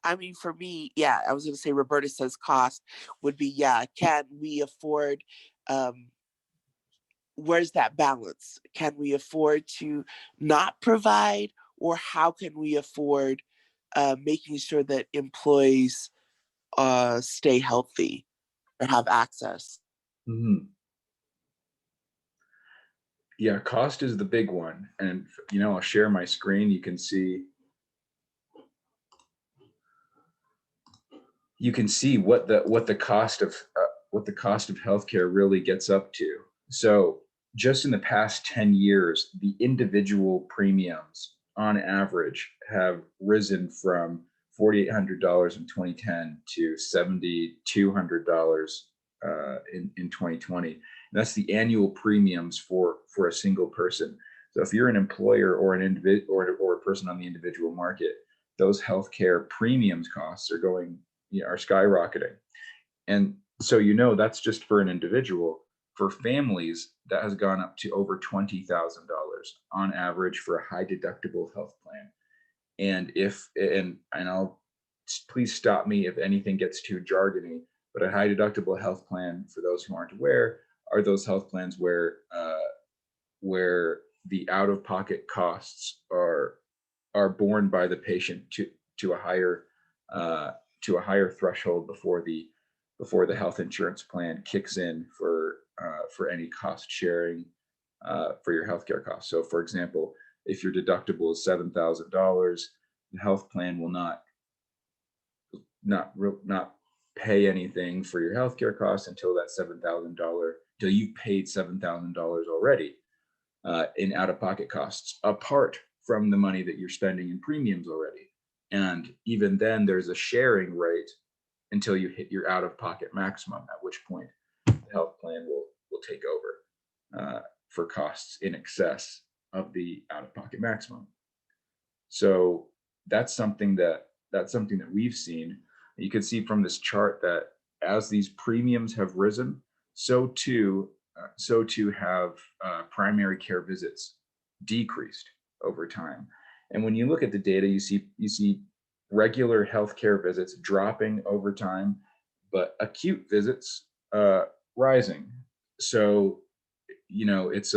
Speaker 11: I mean, for me, yeah, I was going to say, Roberta says cost would be, yeah, can we afford, where's that balance? Can we afford to not provide, or how can we afford making sure that employees stay healthy or have access?
Speaker 12: Mm-hmm. Yeah, cost is the big one. And, I'll share my screen. You can see what the cost of healthcare really gets up to. So just in the past 10 years, the individual premiums on average have risen from $4,800 in 2010 to $7,200 in 2020. And that's the annual premiums for a single person. So if you're an employer or an individual or a person on the individual market, those healthcare premiums costs are skyrocketing. And so, that's just for an individual. For families, that has gone up to over $20,000 on average for a high deductible health plan. And I'll, please stop me if anything gets too jargony, but a high deductible health plan, for those who aren't aware, are those health plans where the out-of-pocket costs are borne by the patient to a higher threshold before the health insurance plan kicks in for any cost sharing for your healthcare costs. So, for example, if your deductible is $7,000, the health plan will not pay anything for your healthcare costs until you've paid $7,000 already in out-of-pocket costs, apart from the money that you're spending in premiums already. And even then, there's a sharing rate until you hit your out-of-pocket maximum, at which point the health plan will take over for costs in excess of the out-of-pocket maximum. So that's something that we've seen. You can see from this chart that as these premiums have risen, so too have primary care visits decreased over time. And when you look at the data, you see regular healthcare visits dropping over time, but acute visits rising. So, it's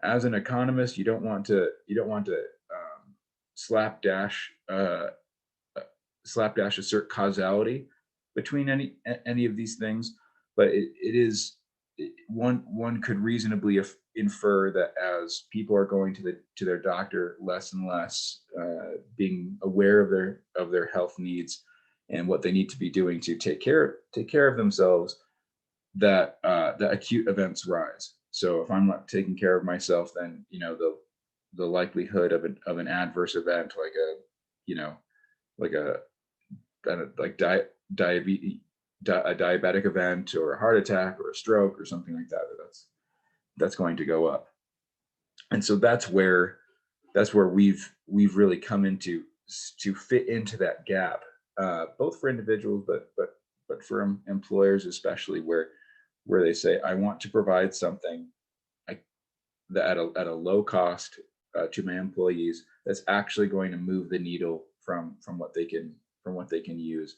Speaker 12: as an economist, you don't want to slapdash assert causality between any of these things, but it is one could reasonably infer that as people are going to their doctor less and less, being aware of their health needs and what they need to be doing to take care of themselves, that the acute events rise. So if I'm not taking care of myself, then the likelihood of an adverse event, like a diabetic event or a heart attack or a stroke or something like that, that's going to go up. And so that's where we've really come into to fit into that gap, both for individuals, but for employers especially, where they say, I want to provide something that at a low cost to my employees that's actually going to move the needle from what they can use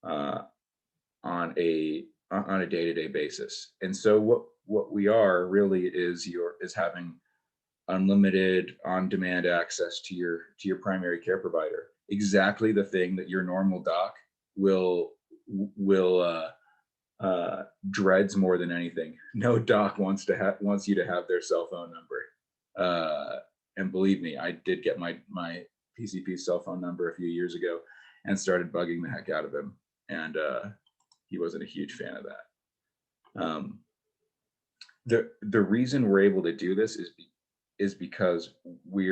Speaker 12: on a day-to-day basis. And so what we are really is having unlimited on-demand access to your primary care provider, exactly the thing that your normal doc will dreads more than anything. No doc wants you to have their cell phone number. And believe me, I did get my PCP cell phone number a few years ago and started bugging the heck out of him. And he wasn't a huge fan of that. The reason we're able to do this is because we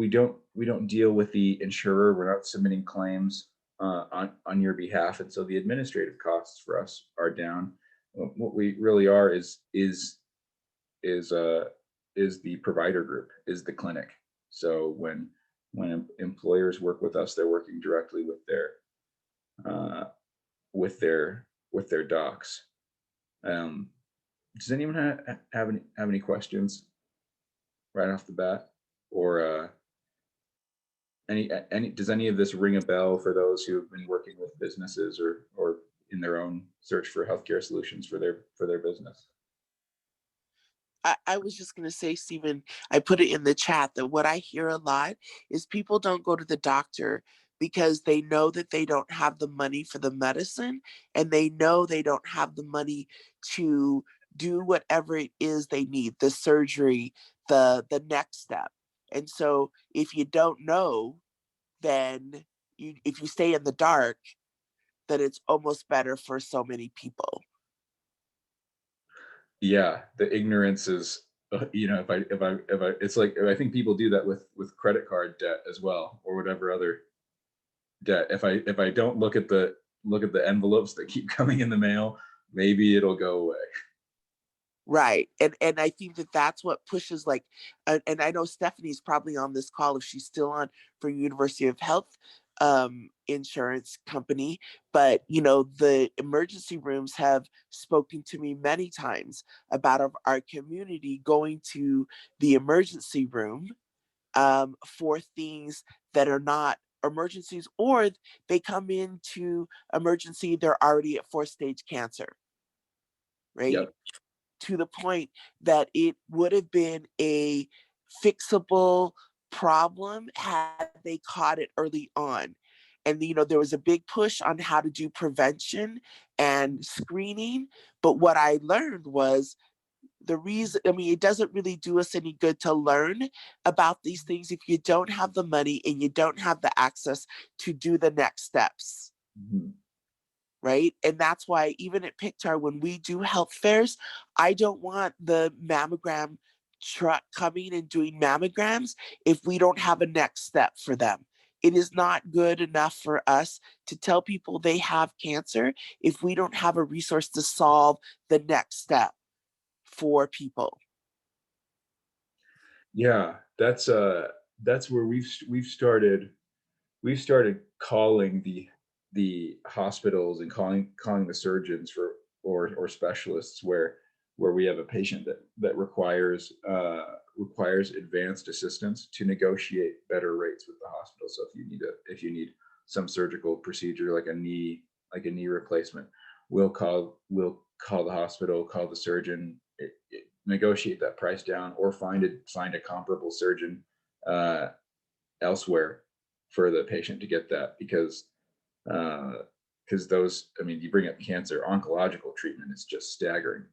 Speaker 12: don't deal with the insurer. We're not submitting claims on your behalf, and so the administrative costs for us are down. What we really are is the provider group, is the clinic. So when employers work with us, they're working directly with their docs. Does anyone have any questions right off the bat, or does any of this ring a bell for those who have been working with businesses or in their own search for healthcare solutions for their business?
Speaker 11: I was just going to say, Stephen, I put it in the chat that what I hear a lot is people don't go to the doctor because they know that they don't have the money for the medicine, and they know they don't have the money to do whatever it is they need, the surgery, the next step. And so if you don't know, then if you stay in the dark, then it's almost better for so many people.
Speaker 12: Yeah, the ignorance is, if I, it's like, I think people do that with credit card debt as well, or whatever other debt. If I don't look at the envelopes that keep coming in the mail, maybe it'll go away.
Speaker 11: Right. And I think that's what pushes, like, and I know Stephanie's probably on this call if she's still on, for University of Health insurance company, but the emergency rooms have spoken to me many times about our community going to the emergency room for things that are not emergencies, or they come into emergency, they're already at 4th stage cancer, right?
Speaker 12: Yep.
Speaker 11: To the point that it would have been a fixable problem had they caught it early on. And there was a big push on how to do prevention and screening, but what I learned was the reason, it doesn't really do us any good to learn about these things if you don't have the money and you don't have the access to do the next steps.
Speaker 12: Mm-hmm.
Speaker 11: Right. And that's why even at Pictar, when we do health fairs, I don't want the mammogram truck coming and doing mammograms if we don't have a next step for them. It is not good enough for us to tell people they have cancer if we don't have a resource to solve the next step for people.
Speaker 12: Yeah, that's where we've started calling the hospitals and calling the surgeons or specialists where we have a patient that requires advanced assistance to negotiate better rates with the hospital. So if you need some surgical procedure like a knee replacement, we'll call the hospital, call the surgeon, negotiate that price down, or find a comparable surgeon elsewhere for the patient to get that, because because those, I mean, you bring up cancer, oncological treatment is just staggering.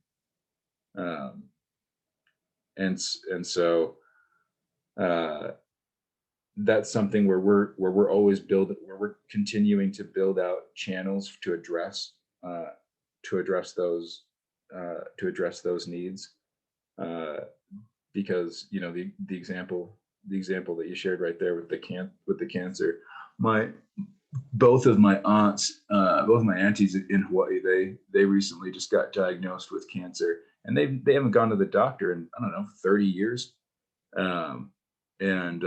Speaker 12: And so that's something where we're always where we're continuing to build out channels to address those needs, because you know the example that you shared right there with the cancer, both of my aunts, both of my aunties in Hawaii, they recently just got diagnosed with cancer, and they haven't gone to the doctor in, I don't know, 30 years. And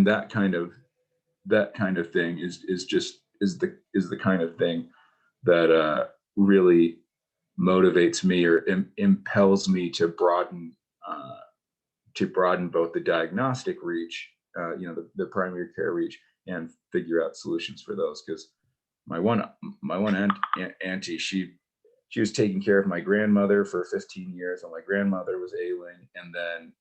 Speaker 12: that kind of thing is the kind of thing that really motivates me or impels me to broaden both the diagnostic reach, the primary care reach, and figure out solutions for those. Because my one auntie, she was taking care of my grandmother for 15 years, and my grandmother was ailing, and then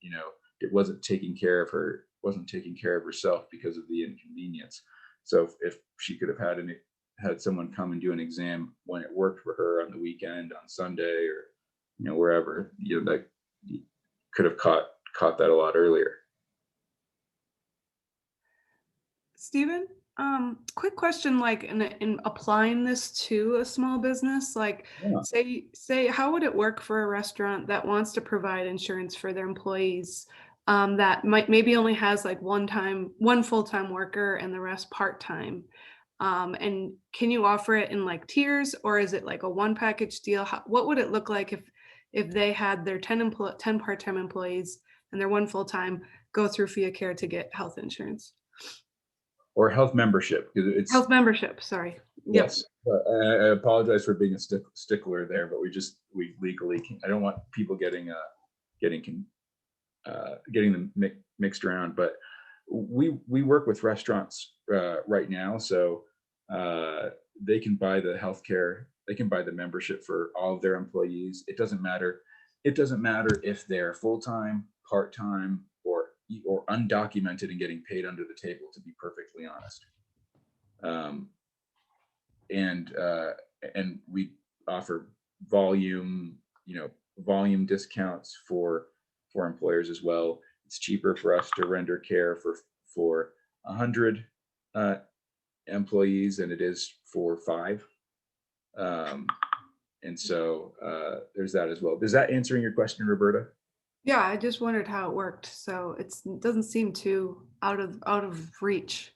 Speaker 12: it wasn't taking care of herself because of the inconvenience. So if she could have had someone come and do an exam when it worked for her on the weekend, on Sunday, or wherever, that could have caught that a lot earlier.
Speaker 3: Stephen, quick question, like in applying this to a small business, like say how would it work for a restaurant that wants to provide insurance for their employees, that maybe only has like one full-time worker and the rest part-time? And can you offer it in like tiers, or is it like a one package deal? What would it look like if they had their 10 part-time employees and their one full-time go through Fia Care to get health insurance?
Speaker 12: Or health membership, because it's
Speaker 3: health membership. Sorry.
Speaker 12: Yes, I apologize for being a stickler there, but we legally I don't want people getting them mixed around. But we work with restaurants right now, so they can buy the healthcare, they can buy the membership for all of their employees. It doesn't matter if they're full-time, part-time, or undocumented and getting paid under the table, to be perfectly honest. And we offer volume discounts for employers as well. It's cheaper for us to render care for 100 employees than it is for 5. And so there's that as well. Is that answering your question, Roberta?
Speaker 3: Yeah, I just wondered how it worked. So it doesn't seem too out of reach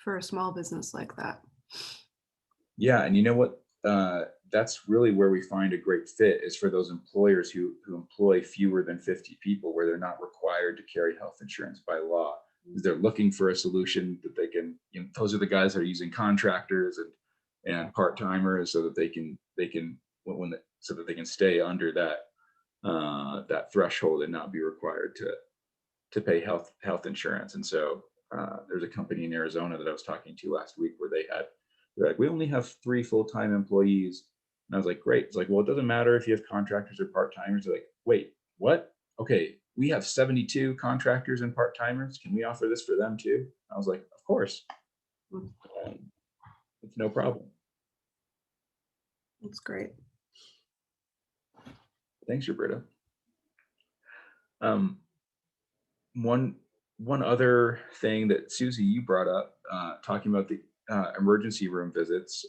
Speaker 3: for a small business like that.
Speaker 12: Yeah, and you know what? That's really where we find a great fit, is for those employers who employ fewer than 50 people, where they're not required to carry health insurance by law. They're looking for a solution that they can. Those are the guys that are using contractors and part timers, so that they can stay under that threshold and not be required to pay health insurance. And so there's a company in Arizona that I was talking to last week where they're like, we only have 3 full-time employees. And I was like, great. It's like, well, it doesn't matter if you have contractors or part-timers. They're like, wait, what? Okay, we have 72 contractors and part-timers. Can we offer this for them too? I was like, of course. It's no problem.
Speaker 3: That's great.
Speaker 12: Thanks, Roberta. One other thing that Susie, you brought up, talking about the emergency room visits,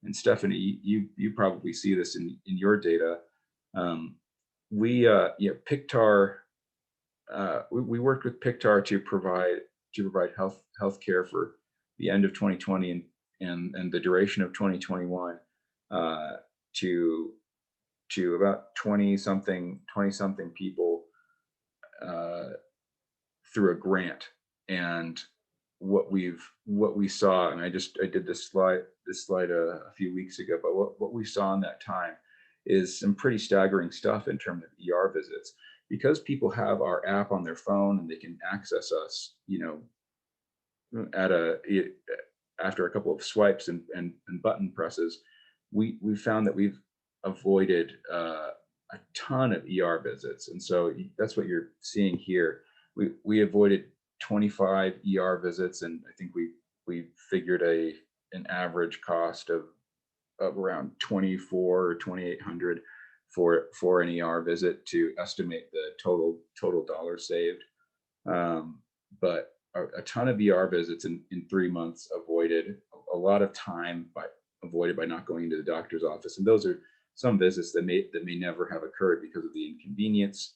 Speaker 12: and Stephanie, you probably see this in your data. PICTAR, we worked with PICTAR to provide health care for the end of 2020 and the duration of 2021 to about 20 something people through a grant. And what we saw, and I did this slide a few weeks ago, but what we saw in that time is some pretty staggering stuff in terms of ER visits, because people have our app on their phone and they can access us, after a couple of swipes and button presses. We found that we've avoided a ton of ER visits, and so that's what you're seeing here. We avoided 25 ER visits, and I think we figured an average cost of around 24 or 2,800 for an ER visit to estimate the total dollars saved. But a ton of ER visits in 3 months avoided, a lot of time avoided by not going into the doctor's office. And those are some visits that may never have occurred because of the inconvenience.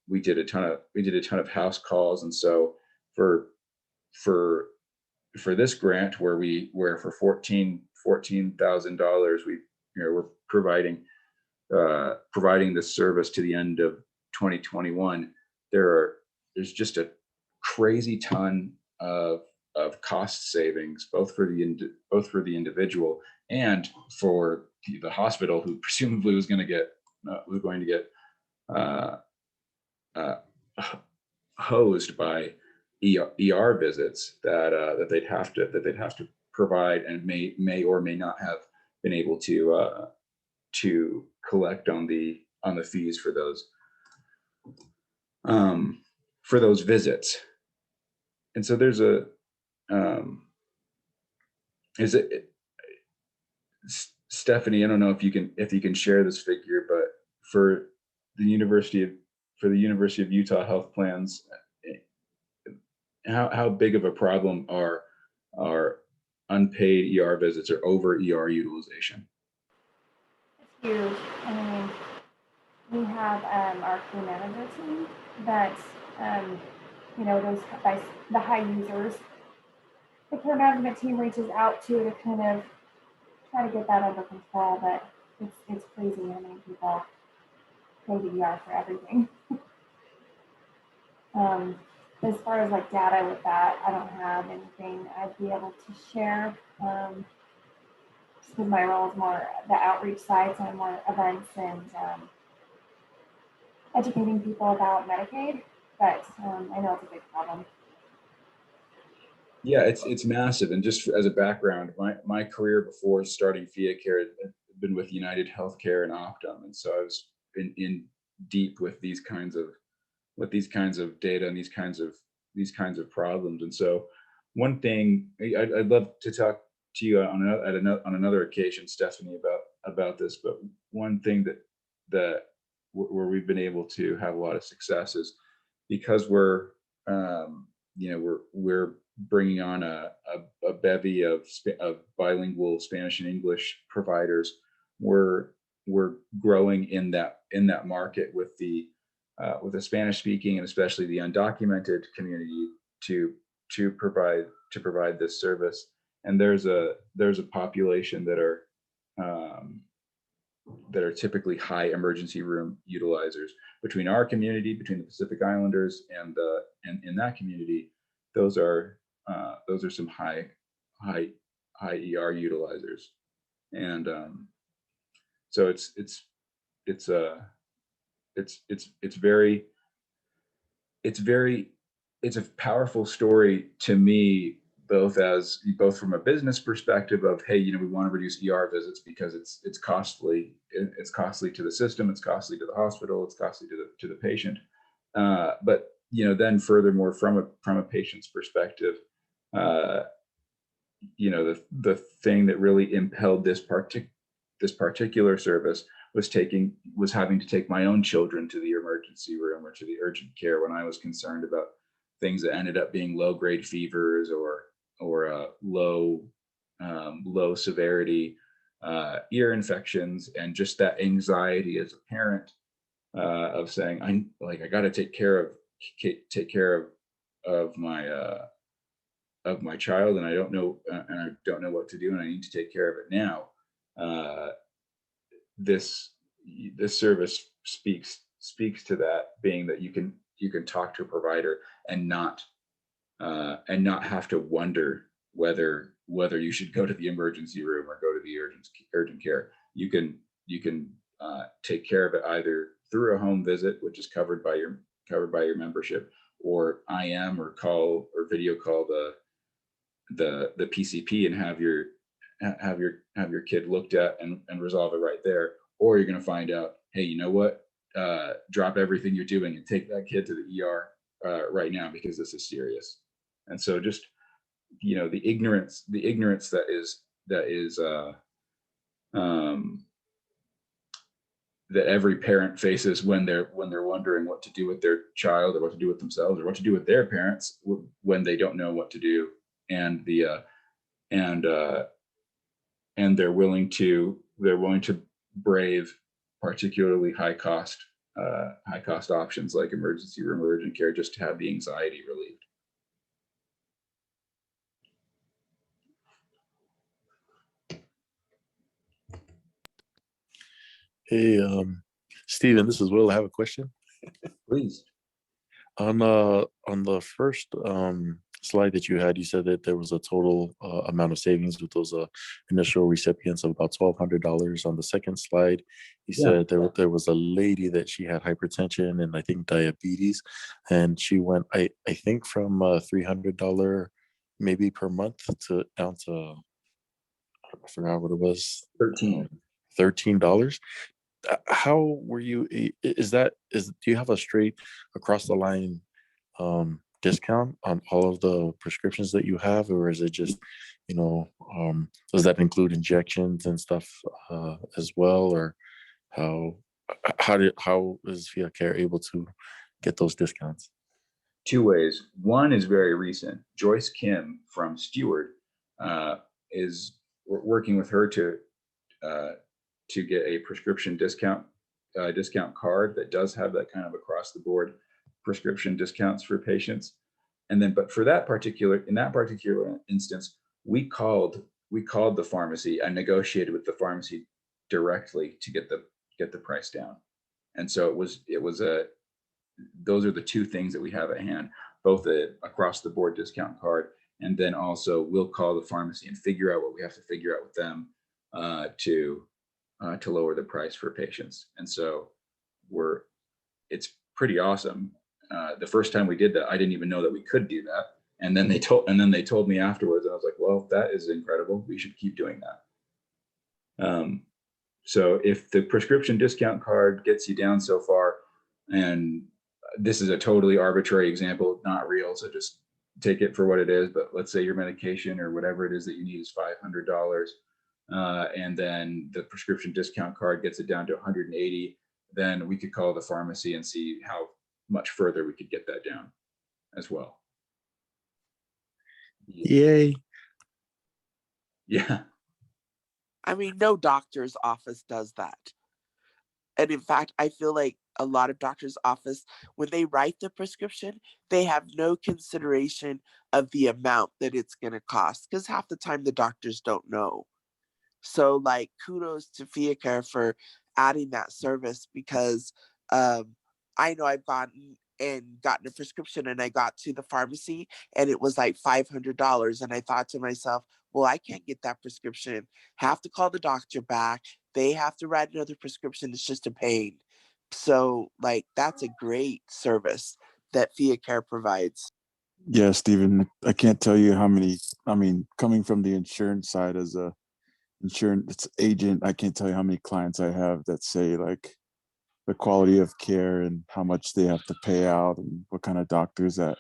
Speaker 12: We did a ton of house calls, and so for this grant where for $14,000 we're providing this service to the end of 2021. There's just a crazy ton of cost savings, both for the individual and for the hospital, who presumably was going to get hosed by ER visits that they'd have to provide, and may or may not have been able to collect on the fees for those visits. And so there's Stephanie, I don't know if you can share this figure, but for the University of Utah health plans, how big of a problem are unpaid ER visits or over ER utilization?
Speaker 6: It's huge. I mean, we have our care manager team that, those the high users, the care management team reaches out to kind of try to get that under control, but it's crazy how many people go to ER for everything. As far as like data with that, I don't have anything I'd be able to share. Just because my role is more the outreach side, so more events and educating people about Medicaid, but I know it's a big problem.
Speaker 12: Yeah, it's massive. And just as a background, my career before starting Fia Care had been with United Healthcare and Optum, and so I was in deep with these kinds of data and these kinds of problems. And so one thing I'd love to talk to you on another occasion, Stephanie, about this, but one thing that where we've been able to have a lot of success is because we're bringing on a bevy of bilingual Spanish and English providers. We're growing in that market with the Spanish speaking and especially the undocumented community to provide this service. And there's a population that are typically high emergency room utilizers. Between our community, between the Pacific Islanders and in that community, those are some high ER utilizers. And so it's a powerful story to me, both from a business perspective of, hey, we want to reduce ER visits because it's costly to the system, it's costly to the hospital, it's costly to the patient. But then furthermore, from a patient's perspective, the thing that really impelled this particular service was having to take my own children to the emergency room or to the urgent care when I was concerned about things that ended up being low-grade fevers or low severity ear infections, and just that anxiety as a parent of saying, I got to take care of my child, and I don't know what to do, and I need to take care of it now. This service speaks to that, being that you can talk to a provider and not have to wonder whether you should go to the emergency room or go to the urgent care. You can take care of it either through a home visit, which is covered by your membership, or IM or call or video call the PCP and have your kid looked at and resolve it right there. Or you're going to find out, hey, you know what? Drop everything you're doing and take that kid to the ER right now, because this is serious. And so just the ignorance that is that every parent faces when they're wondering what to do with their child, or what to do with themselves, or what to do with their parents when they don't know what to do, and they're willing to brave particularly high cost options like emergency room, urgent care, just to have the anxiety relieved.
Speaker 14: Hey, Steven, this is Will. I have a question.
Speaker 12: Please.
Speaker 14: On the first slide that you had, you said that there was a total amount of savings with those initial recipients of about $1,200. On the second slide, you said there was a lady that she had hypertension and I think diabetes, and she went I think from $300 maybe per month to down to, I forgot what it was, $13. How were you? Do you have a straight across the line discount on all of the prescriptions that you have, or is it just, does that include injections and stuff as well, or how is Fia Care able to get those discounts?
Speaker 12: Two ways. One is very recent. Joyce Kim from Stewart is working with her to get a prescription discount card that does have that kind of across the board prescription discounts for patients. And then, but for in that particular instance, we called the pharmacy and negotiated with the pharmacy directly to get the price down. And so those are the two things that we have at hand, both a across the board discount card, and then also we'll call the pharmacy and figure out what we have to figure out with them to lower the price for patients. And so it's pretty awesome. The first time we did that, I didn't even know that we could do that. And then they told me afterwards, and I was like, well, that is incredible. We should keep doing that. So if the prescription discount card gets you down so far, and this is a totally arbitrary example, not real, so just take it for what it is, but let's say your medication or whatever it is that you need is $500. And then the prescription discount card gets it down to $180, then we could call the pharmacy and see how much further we could get that down as well.
Speaker 14: Yay.
Speaker 12: Yeah.
Speaker 11: I mean, no doctor's office does that. And in fact, I feel like a lot of doctor's office, when they write the prescription, they have no consideration of the amount that it's going to cost, because half the time the doctors don't know. So like, kudos to Fia Care for adding that service, because I know I've gotten a prescription and I got to the pharmacy and it was like $500. And I thought to myself, well, I can't get that prescription. Have to call the doctor back. They have to write another prescription. It's just a pain. So like, that's a great service that Fia Care provides.
Speaker 8: Yeah, Stephen, I can't tell you how many, coming from the insurance side as a insurance agent, I can't tell you how many clients I have that say like the quality of care and how much they have to pay out and what kind of doctors that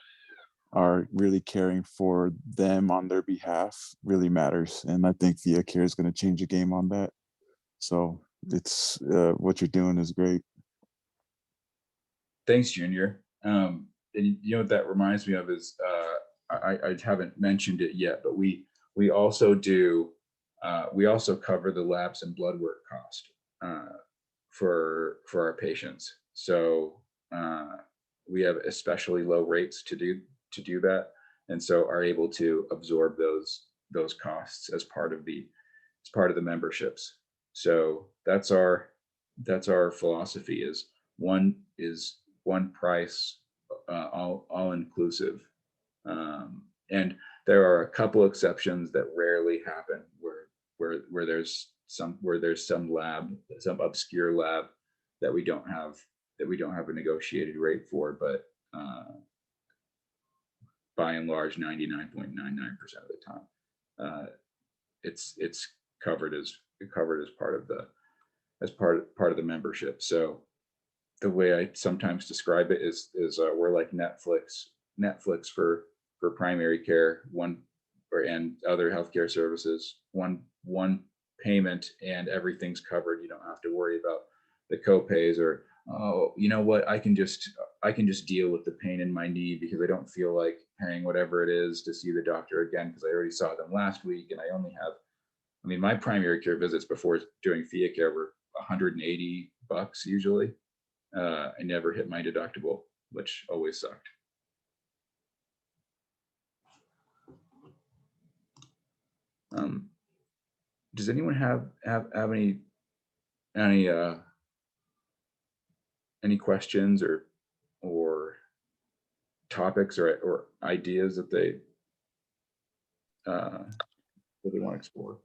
Speaker 8: are really caring for them on their behalf really matters. And I think Fia Care is going to change the game on that. So it's what you're doing is great.
Speaker 12: Thanks, Junior. And you know what that reminds me of is I haven't mentioned it yet, but we also do we also cover the labs and blood work cost for our patients. So we have especially low rates to do that, and so are able to absorb those costs as part of the memberships. So that's our philosophy, is one price, all inclusive. And there are a couple exceptions that rarely happen where there's some lab, some obscure lab that we don't have a negotiated rate for, but by and large 99.99% of the time it's covered as part of the membership. So the way I sometimes describe it is we're like Netflix for primary care, and other healthcare services. One payment and everything's covered. You don't have to worry about the copays or, oh, you know what, I can just deal with the pain in my knee because I don't feel like paying whatever it is to see the doctor again because I already saw them last week and I only have, I mean, my primary care visits before doing Fia Care were $180 usually. I never hit my deductible, which always sucked. Does anyone have any questions or topics or ideas that they want to explore?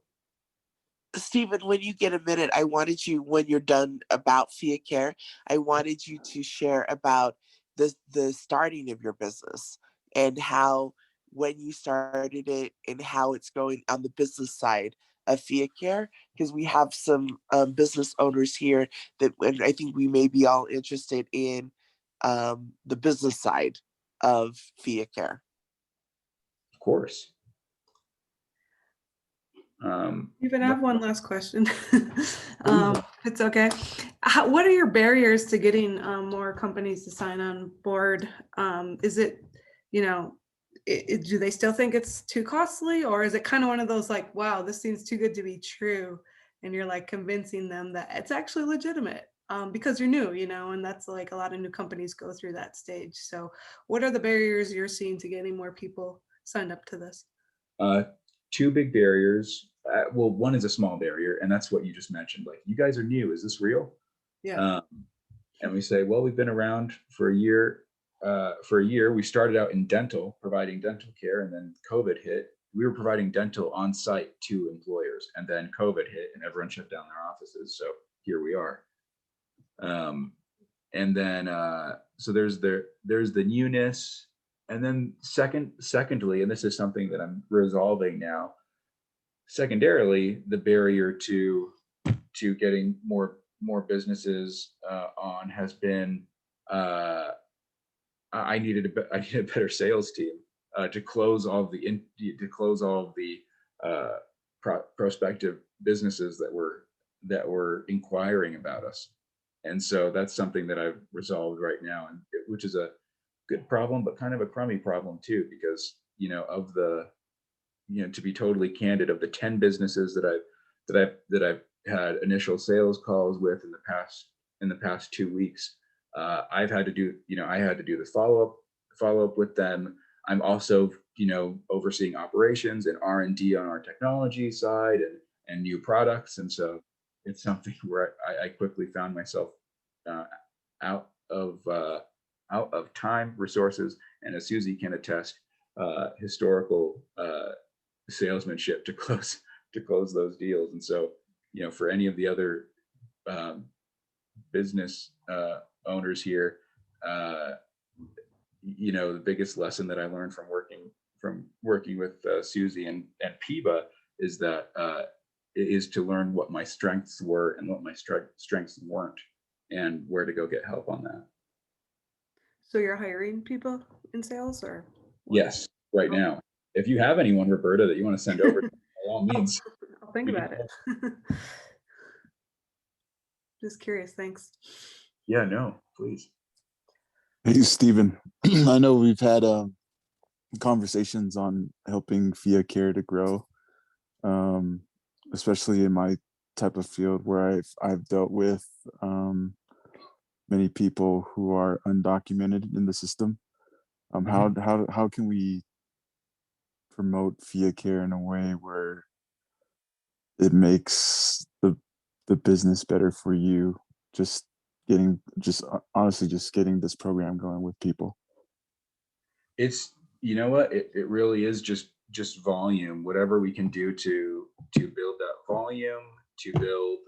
Speaker 11: Stephen, when you get a minute, I wanted you, when you're done about Fia Care, I wanted you to share about the starting of your business and how, when you started it and how it's going on the business side of Fia Care, because we have some business owners here that, and I think we may be all interested in the business side of Fia Care.
Speaker 12: Of course.
Speaker 3: Even have one last question. If it's okay. What are your barriers to getting more companies to sign on board? Is it, you know, do they still think it's too costly, or is it kind of one of those like, wow, this seems too good to be true, and you're like convincing them that it's actually legitimate because you're new, you know, and that's like a lot of new companies go through that stage. So what are the barriers you're seeing to getting more people signed up to this?
Speaker 12: Two big barriers. Well, one is a small barrier, and that's what you just mentioned. Like, you guys are new. Is this real?
Speaker 3: Yeah.
Speaker 12: And we say, well, we've been around for a year. We started out in dental, providing dental care, and then COVID hit. We were providing dental on site to employers, and then COVID hit, and everyone shut down their offices. So here we are. And then so there's the newness, and then secondly, and this is something that I'm resolving now. Secondarily, the barrier to getting more businesses on has been I needed a better sales team to close all of the prospective businesses that were inquiring about us. And so that's something that I've resolved right now, and which is a good problem, but kind of a crummy problem too, because, you know, to be totally candid, of the 10 businesses that I've had initial sales calls with in the past 2 weeks, I had to do the follow up with them. I'm also, you know, overseeing operations and R&D on our technology side and new products. And so it's something where I quickly found myself out of time, resources, and as Susie can attest, historical salesmanship to close those deals. And so, you know, for any of the other business owners here, you know, the biggest lesson that I learned from working with Susie and PIBA is that is to learn what my strengths were and what my strengths weren't, and where to go get help on that.
Speaker 3: So you're hiring people in sales, or?
Speaker 12: Yes, right now. If you have anyone, Roberta, that you want to send over, by all means.
Speaker 3: I'll think about it. Just curious, thanks.
Speaker 12: Yeah, no, please.
Speaker 8: Hey, Stephen, I know we've had conversations on helping Fia Care to grow, especially in my type of field where I've dealt with many people who are undocumented in the system. How can we promote Fia Care in a way where it makes the business better for you? Honestly getting this program going with people.
Speaker 12: It's, you know what, it really is just volume. Whatever we can do to build that volume, to build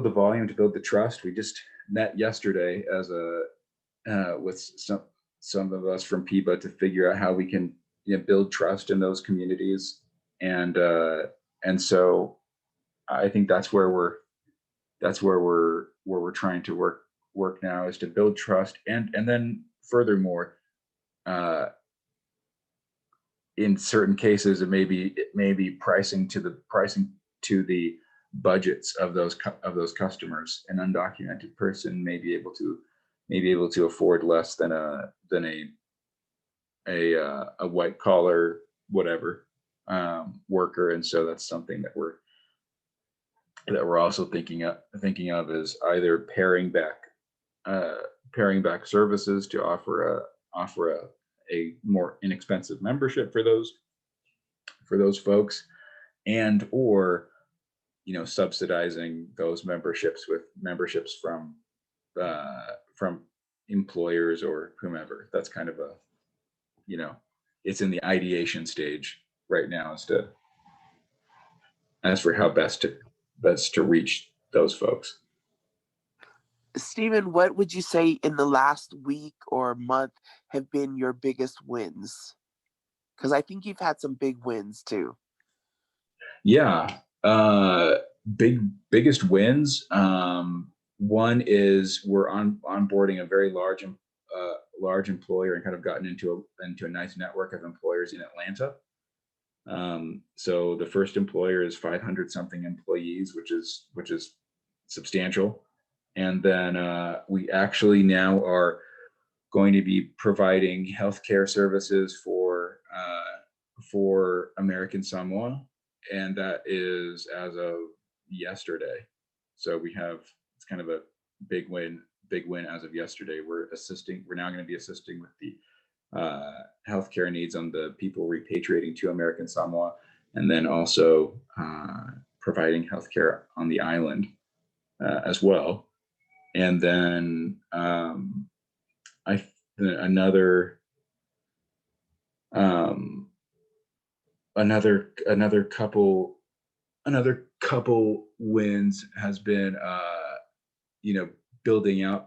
Speaker 12: the volume, to build the trust. We just met yesterday as with some of us from PIBA to figure out how we can, you know, build trust in those communities, and so I think that's where we're trying to work now, is to build trust, and then furthermore, in certain cases, it may be pricing to the budgets of those customers. An undocumented person may be able to afford less than a white collar whatever worker, and so that's something that we're also thinking of is either paring back services to offer a more inexpensive membership for those folks, and or subsidizing those memberships with memberships from employers or whomever. That's kind of it's in the ideation stage right now as for how best to reach those folks.
Speaker 11: Stephen, what would you say in the last week or month have been your biggest wins? Because I think you've had some big wins too.
Speaker 12: Yeah, biggest wins. One is we're onboarding a very large employer and kind of gotten into a nice network of employers in Atlanta. So the first employer is 500 something employees, which is substantial. And then we actually now are going to be providing healthcare services for American Samoa, and that is as of yesterday. So it's kind of a big win as of yesterday. We're now going to be assisting with the healthcare needs on the people repatriating to American Samoa, and then also providing healthcare on the island as well. And then another couple wins has been building out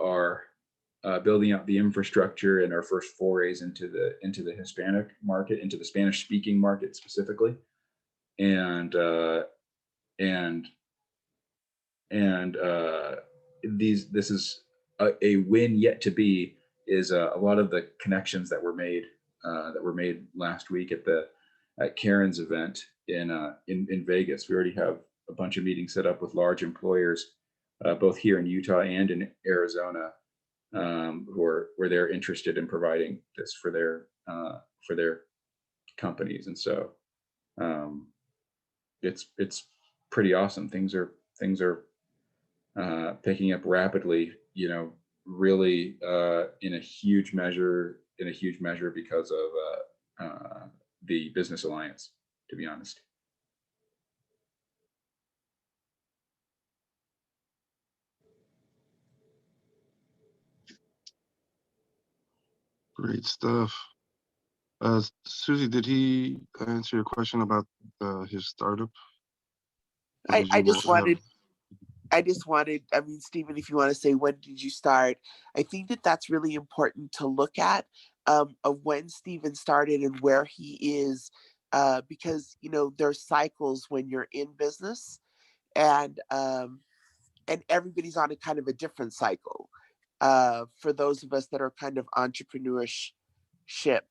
Speaker 12: the infrastructure and our first forays into the Hispanic market, into the Spanish speaking market specifically, and this is a win yet to be, is a lot of the connections that were made last week at Karen's event in Vegas. We already have a bunch of meetings set up with large employers, both here in Utah and in Arizona, where they're interested in providing this for their companies. And so it's pretty awesome. Things are picking up rapidly, really in a huge measure because of the Business Alliance, to be honest.
Speaker 1: Great stuff. Susie, did he answer your question about his startup?
Speaker 11: I just wanted, I mean, Stephen, if you want to say, when did you start? I think that's really important to look at, of when Stephen started and where he is, because, there's cycles when you're in business, and everybody's on a kind of a different cycle. For those of us that are kind of entrepreneurship.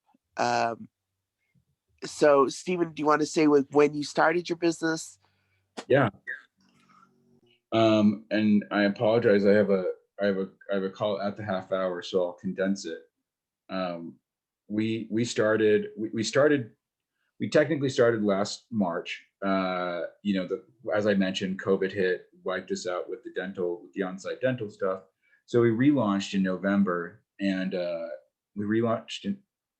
Speaker 11: So Stephen, do you want to say when you started your business?
Speaker 12: Yeah. And I apologize. I have a call at the half hour, so I'll condense it. We technically started last March. As I mentioned, COVID hit, wiped us out with the on-site dental stuff. So we relaunched in November, and we relaunched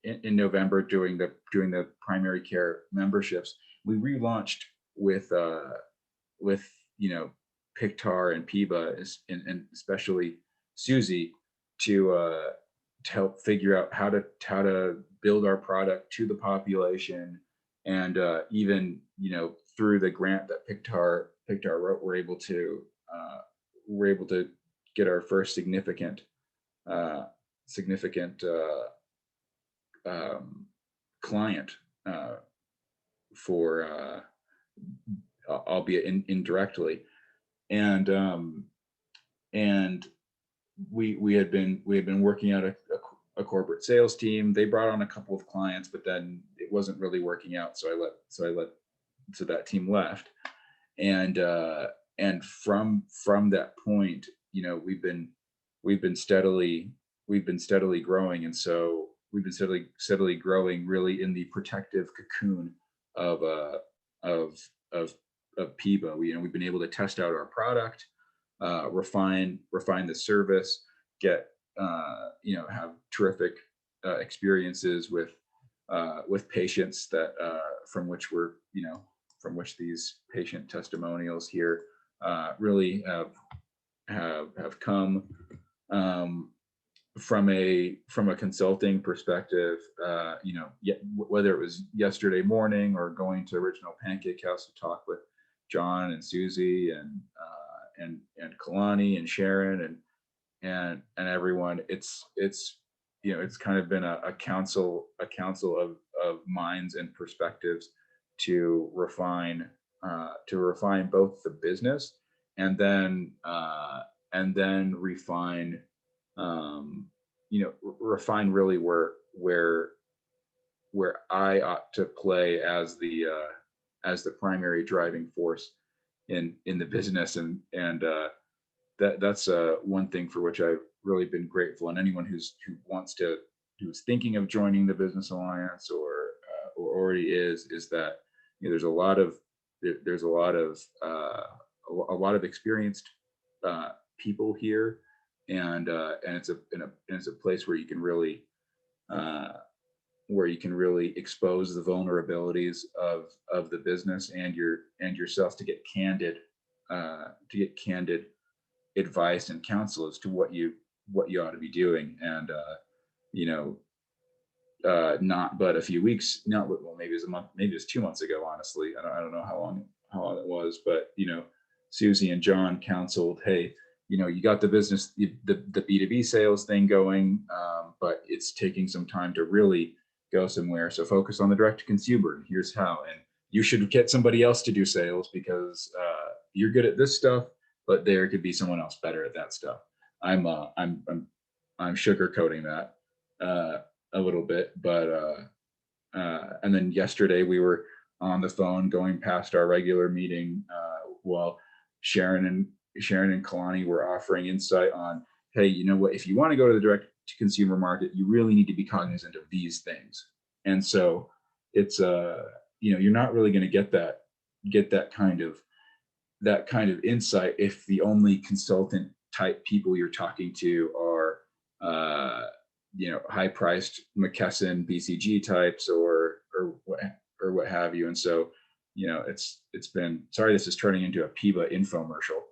Speaker 12: in November doing the primary care memberships. We relaunched with PICTAR and PIBA, and especially Susie, to help figure out how to build our product to the population, and even through the grant that PICTAR wrote, we're able to get our first significant client for albeit indirectly, and we had been working out a corporate sales team. They brought on a couple of clients, but then it wasn't really working out. So that team left. And from that point, you know, we've been steadily growing. And so we've been steadily growing really in the protective cocoon of PIBA. We've been able to test out our product, refine the service, get have terrific experiences with patients that from which these patient testimonials here really have come. From a consulting perspective, whether it was yesterday morning or going to Original Pancake House to talk with John and Susie and Kalani and Sharon and everyone, it's kind of been a council of minds and perspectives to refine both the business and then refine refine really where I ought to play as the primary driving force in the business, and that's one thing for which I've really been grateful. And anyone who's thinking of joining the Business Alliance or already is that there's a lot of experienced people here, and it's a place where you can really expose the vulnerabilities of the business and yourself to get candid advice and counsel as to what you ought to be doing. And not but a few weeks, maybe it was a month, maybe it was 2 months ago, honestly. I don't know how long it was, but Susie and John counseled, hey, you got the business, the B2B sales thing going, but it's taking some time to really go somewhere. So focus on the direct to consumer. And here's how. And you should get somebody else to do sales because you're good at this stuff, but there could be someone else better at that stuff. I'm sugarcoating that a little bit, but and then yesterday we were on the phone going past our regular meeting while Sharon and Kalani were offering insight on, hey, you know what, if you want to go to the direct to consumer market, you really need to be cognizant of these things. And so it's you're not really going to get that kind of insight if the only consultant type people you're talking to are high priced McKesson BCG types or what have you. And so it's been, sorry, this is turning into a PIBA infomercial.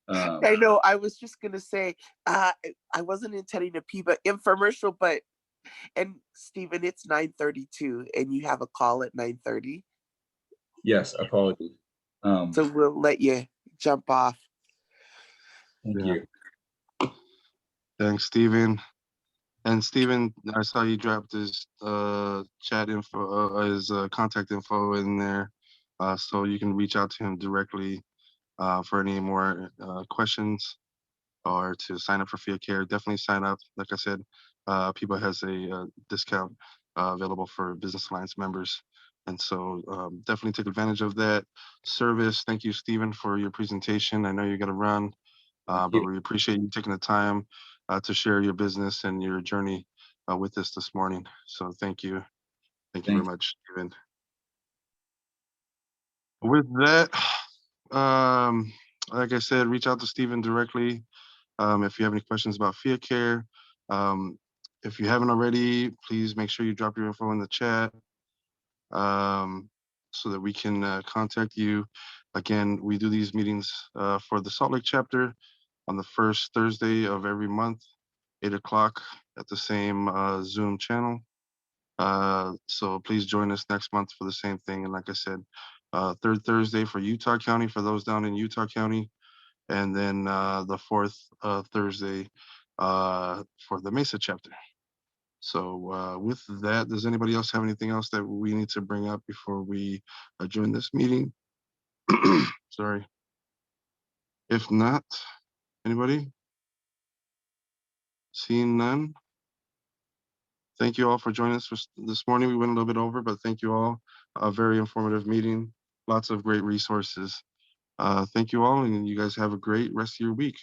Speaker 11: I know. I was just gonna say, I wasn't intending a PIBA infomercial, and Stephen, it's 9:32, and you have a call at 9:30.
Speaker 12: Yes, apologies.
Speaker 11: So we'll let you jump off.
Speaker 12: Thank you.
Speaker 1: Thanks, Stephen. And Stephen, I saw you dropped his chat info, his contact info in there, so you can reach out to him directly for any more questions or to sign up for Fia Care. Definitely sign up. Like I said, PIBA has a discount available for Business Alliance members. And so definitely take advantage of that service. Thank you, Stephen, for your presentation. I know you got to run, but we appreciate you taking the time to share your business and your journey with us this morning. So thank you. Thank you very much, Stephen. With that, like I said, reach out to Stephen directly if you have any questions about Fia Care. If you haven't already, please make sure you drop your info in the chat so that we can contact you. Again, we do these meetings for the Salt Lake chapter on the first Thursday of every month, 8 o'clock at the same Zoom channel. So please join us next month for the same thing. And like I said, third Thursday for Utah County, for those down in Utah County, and then the fourth Thursday for the Mesa chapter. So with that, does anybody else have anything else that we need to bring up before we adjourn this meeting? Sorry. If not, anybody? Seeing none? Thank you all for joining us this morning. We went a little bit over, but thank you all. A very informative meeting. Lots of great resources. Thank you all, and you guys have a great rest of your week.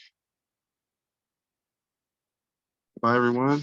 Speaker 1: Bye, everyone.